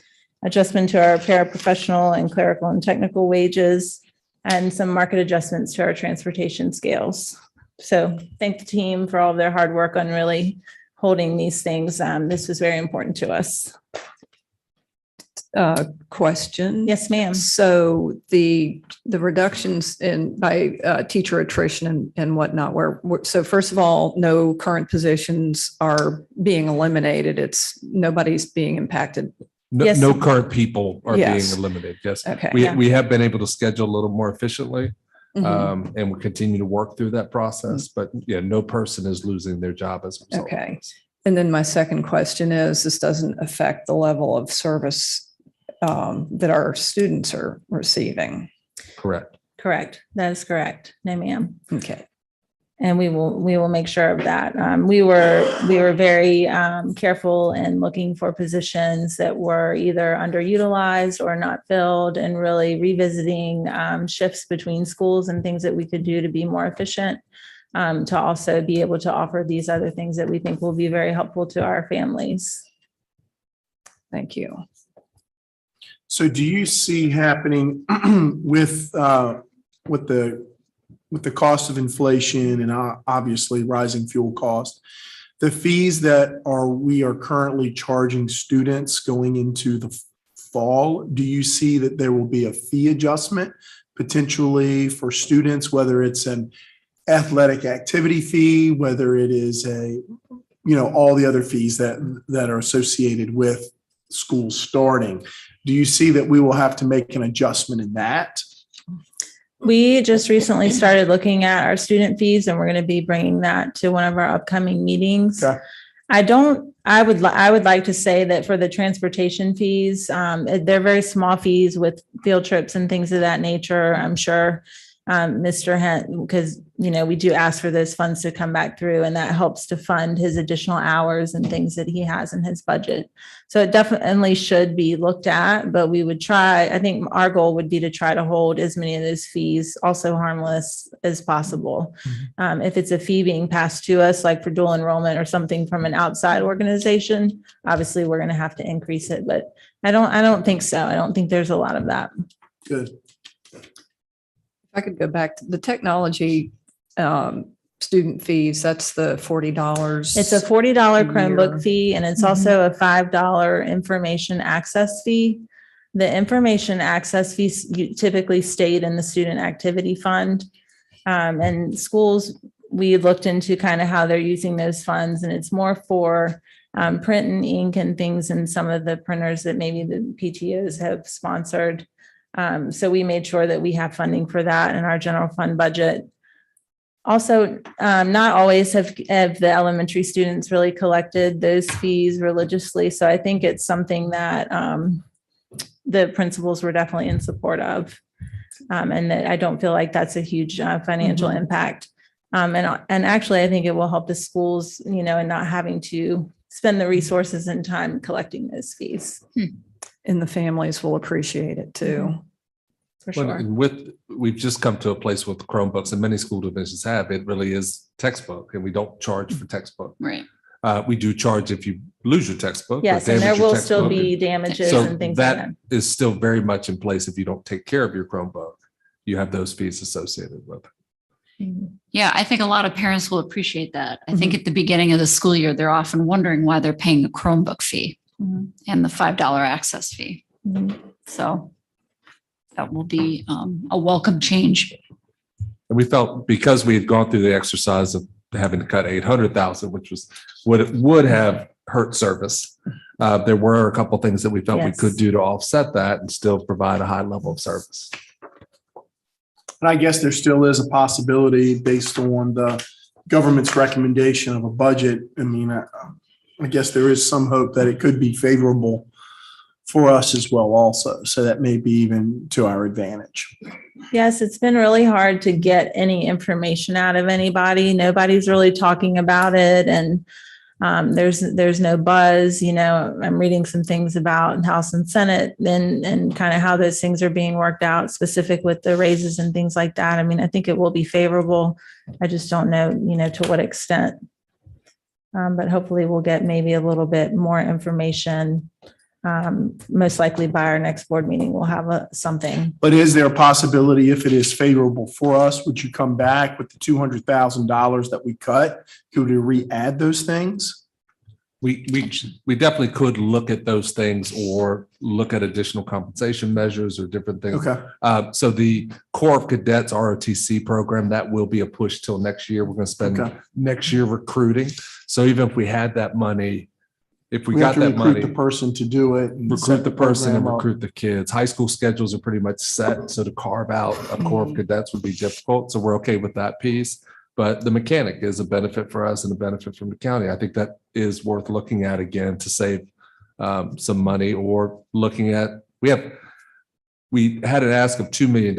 adjustment to our paraprofessional and clerical and technical wages, and some market adjustments to our transportation scales. So thank the team for all of their hard work on really holding these things. This was very important to us. Question. Yes, ma'am. So the reductions by teacher attrition and whatnot, so first of all, no current positions are being eliminated. It's nobody's being impacted. No, Yes. no current people are being Yes. eliminated. Yes. Okay. We, Yeah. we have been able to schedule a little more efficiently. Mhm. And we continue to work through that process, but yeah, no person is losing their job as a result. of Okay. this. And then my second question is, this doesn't affect the level of service that our students are receiving. Correct. Correct. That is correct. No, ma'am. Okay. And we will make sure of that. We were very careful in looking for positions that were either underutilized or not filled, and really revisiting shifts between schools and things that we could do to be more efficient, to also be able to offer these other things that we think will be very helpful to our families. Thank you. So do you see happening with the cost of inflation and obviously rising fuel costs, the fees that we are currently charging students going into the fall, do you see that there will be a fee adjustment potentially for students, whether it's an athletic activity fee, whether it is all the other fees that are associated with school starting? Do you see that we will have to make an adjustment in that? We just recently started looking at our student fees, and we're going to be bringing that to one of our upcoming meetings. Okay. I would like to say that for the transportation fees, they're very small fees with field trips and things of that nature. I'm sure Mr. Hent, because, we do ask for those funds to come back through, and that helps to fund his additional hours and things that he has in his budget. So it definitely should be looked at, but we would try, I think our goal would be to try to hold as many of those fees also harmless as possible. If it's a fee being passed to us, like for dual enrollment or something from an outside organization, obviously we're going to have to increase it, but I don't think so. I don't think there's a lot of that. Good. If I could go back to the technology student fees, that's the $40. It's a $40 Chromebook year. fee, and it's also a $5 information access fee. The information access fees typically stayed in the student activity fund. And schools, we looked into kind of how they're using those funds, and it's more for print and ink and things, and some of the printers that maybe the PTOs have sponsored. So we made sure that we have funding for that in our general fund budget. Also, not always have the elementary students really collected those fees religiously. So I think it's something that the principals were definitely in support of. And that I don't feel like that's a huge financial impact. And actually, I think it will help the schools, and not having to spend the resources and time collecting those fees. And the families will appreciate it too. For Well, sure. and we've just come to a place with Chromebooks, and many school divisions have, it really is textbook, and we don't charge for textbook. Right. We do charge if you lose your textbook. or Yes, and there damage your will still textbook. be damages So and things like that. that is still very much in place. If you don't take care of your Chromebook, you have those fees associated with it. Yeah, I think a lot of parents will appreciate that. I think at the beginning of the school year, they're often wondering why they're paying the Chromebook fee Mhm. and the $5 access fee. Mhm. So that will be a welcome change. And we felt, because we had gone through the exercise of having to cut 800,000, which was what it would have hurt service. There were a couple things that we felt we Yes. could do to offset that and still provide a high level of service. And I guess there still is a possibility based on the government's recommendation of a budget. I mean, I guess there is some hope that it could be favorable for us as well also. So that may be even to our advantage. Yes, it's been really hard to get any information out of anybody. Nobody's really talking about it, and there's no buzz. I'm reading some things about House and Senate and kind of how those things are being worked out, specific with the raises and things like that. I mean, I think it will be favorable. I just don't know, to what extent. But hopefully we'll get maybe a little bit more information. Most likely by our next board meeting, we'll have something. But is there a possibility, if it is favorable for us, would you come back with the $200,000 that we cut? Could we re-add those things? We definitely could look at those things or look at additional compensation measures or different things. Okay. So the Corps of Cadets ROTC program, that will be a push till next year. We're going to spend next year recruiting. So even if we had that money, if we got have to that money, recruit the person to do it. And recruit set the person and program up. recruit the kids. High school schedules are pretty much set. So to carve out a Corps of Cadets would be difficult. So we're okay with that piece. But the mechanic is a benefit for us and a benefit from the county. I think that is worth looking at again to save some money, or looking at, we had an ask of $2 million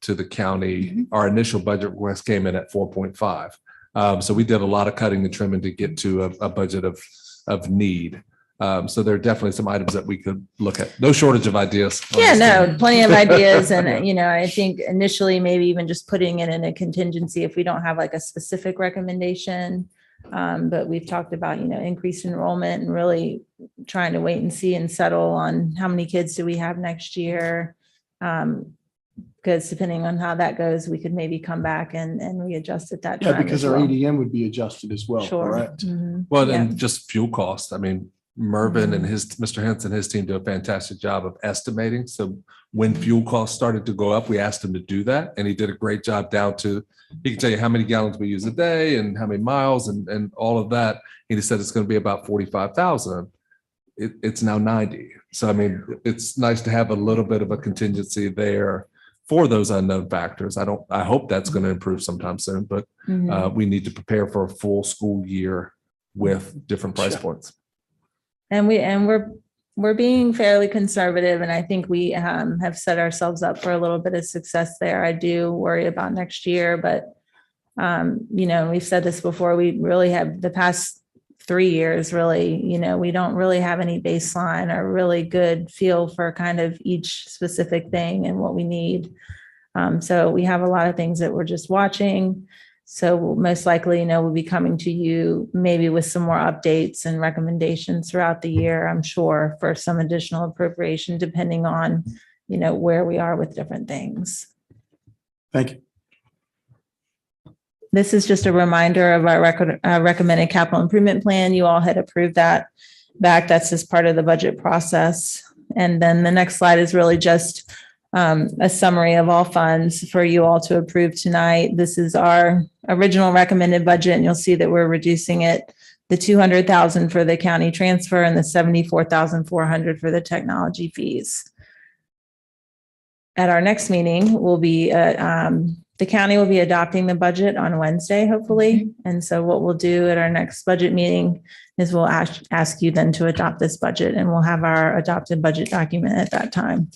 to the county. Our initial budget request came in at 4.5. So we did a lot of cutting and trimming to get to a budget of need. So there are definitely some items that we could look at. No shortage of ideas. Yeah, no, plenty of ideas. And, I think initially maybe even just putting it in a contingency if we don't have like a specific recommendation. But we've talked about, increased enrollment and really trying to wait and see and settle on how many kids do we have next year. Because depending on how that goes, we could maybe come back and readjust at that time. Yeah, because as our well. ADM would be adjusted as well, Sure. correct? Mhm. Well, then Yeah. just fuel costs. I mean, Mervin and Mr. Henson, his team do a fantastic job of estimating. So when fuel costs started to go up, we asked him to do that. And he did a great job down to, he can tell you how many gallons we use a day and how many miles and all of that. And he said it's going to be about 45,000. It's now 90. So, I mean, it's nice to have a little bit of a contingency there for those unknown factors. I hope that's going to improve sometime soon, but we need to prepare for a full school year with different price points. And we're being fairly conservative, and I think we have set ourselves up for a little bit of success there. I do worry about next year, but we've said this before. We really have the past 3 years, really, we don't really have any baseline or really good feel for kind of each specific thing and what we need. So we have a lot of things that we're just watching. So most likely, we'll be coming to you maybe with some more updates and recommendations throughout the year, I'm sure, for some additional appropriation, depending on, where we are with different things. Thank you. This is just a reminder of our recommended capital improvement plan. You all had approved that back. That's just part of the budget process. And then the next slide is really just a summary of all funds for you all to approve tonight. This is our original recommended budget, and you'll see that we're reducing it, the 200,000 for the county transfer and the 74,400 for the technology fees. At our next meeting, the county will be adopting the budget on Wednesday, hopefully. And so what we'll do at our next budget meeting is we'll ask you then to adopt this budget, and we'll have our adopted budget document at that time.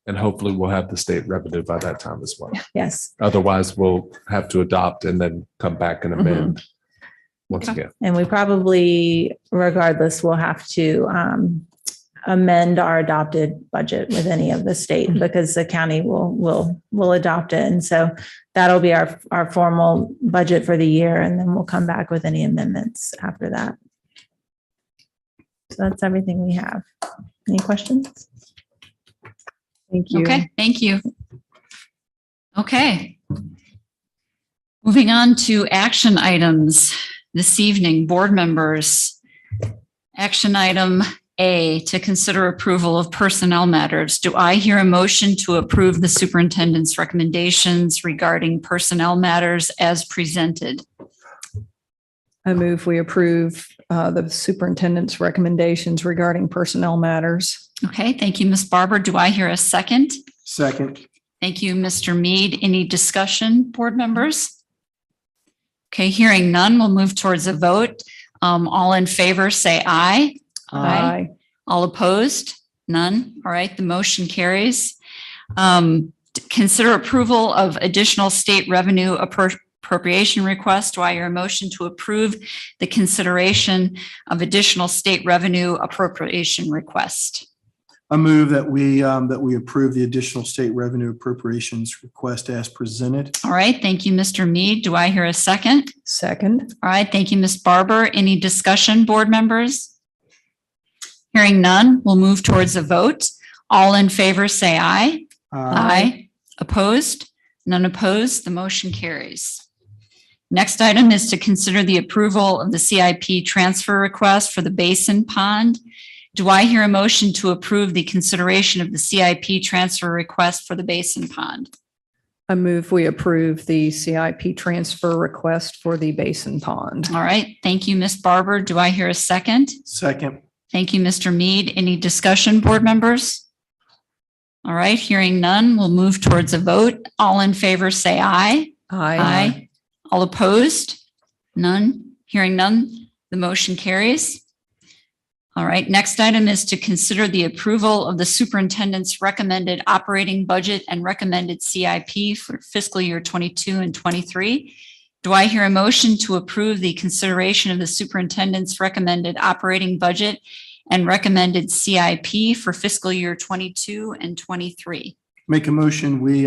And hopefully we'll have the state revenue by that time as well. Yes. Otherwise, we'll have to adopt and then come back and amend once again. And we probably, regardless, will have to amend our adopted budget with any of the state, because the county will adopt it. And so that'll be our formal budget for the year. And then we'll come back with any amendments after that. So that's everything we have. Any questions? Thank you. Okay, thank you. Okay. Moving on to action items this evening, board members. Action item A, to consider approval of personnel matters. Do I hear a motion to approve the superintendent's recommendations regarding personnel matters as presented? I move we approve the superintendent's recommendations regarding personnel matters. Okay, thank you, Ms. Barber. Do I hear a second? Second. Thank you, Mr. Mead. Any discussion, board members? Okay, hearing none, we'll move towards a vote. All in favor, say aye. Aye. All opposed? None. All right, the motion carries. Consider approval of additional state revenue appropriation request. Do I hear a motion to approve the consideration of additional state revenue appropriation request? I move that we approve the additional state revenue appropriations request as presented. All right, thank you, Mr. Mead. Do I hear a second? Second. All right, thank you, Ms. Barber. Any discussion, board members? Hearing none, we'll move towards a vote. All in favor, say aye. Aye. Opposed? None opposed. The motion carries. Next item is to consider the approval of the CIP transfer request for the Basin Pond. Do I hear a motion to approve the consideration of the CIP transfer request for the Basin Pond? I move we approve the CIP transfer request for the Basin Pond. All right, thank you, Ms. Barber. Do I hear a second? Second. Thank you, Mr. Mead. Any discussion, board members? All right, hearing none, we'll move towards a vote. All in favor, say aye. Aye. All opposed? None. Hearing none, the motion carries. All right, next item is to consider the approval of the superintendent's recommended operating budget and recommended CIP for fiscal year 22 and 23. Do I hear a motion to approve the consideration of the superintendent's recommended operating budget and recommended CIP for fiscal year 22 and 23? Make a motion, we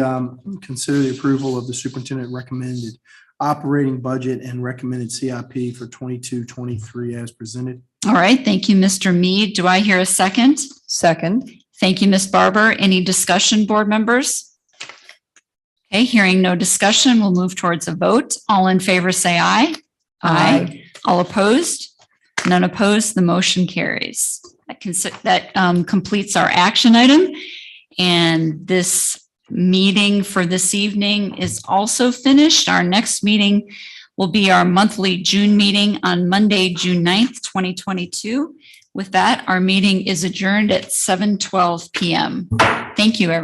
consider the approval of the superintendent recommended operating budget and recommended CIP for 22-23 as presented. All right, thank you, Mr. Mead. Do I hear a second? Second. Thank you, Ms. Barber. Any discussion, board members? Okay, hearing no discussion, we'll move towards a vote. All in favor, say aye. Aye. All opposed? None opposed. The motion carries. That completes our action item. And this meeting for this evening is also finished. Our next meeting will be our monthly June meeting on Monday, June 9th, 2022. With that, our meeting is adjourned at 7:12 p.m. Thank you, everyone.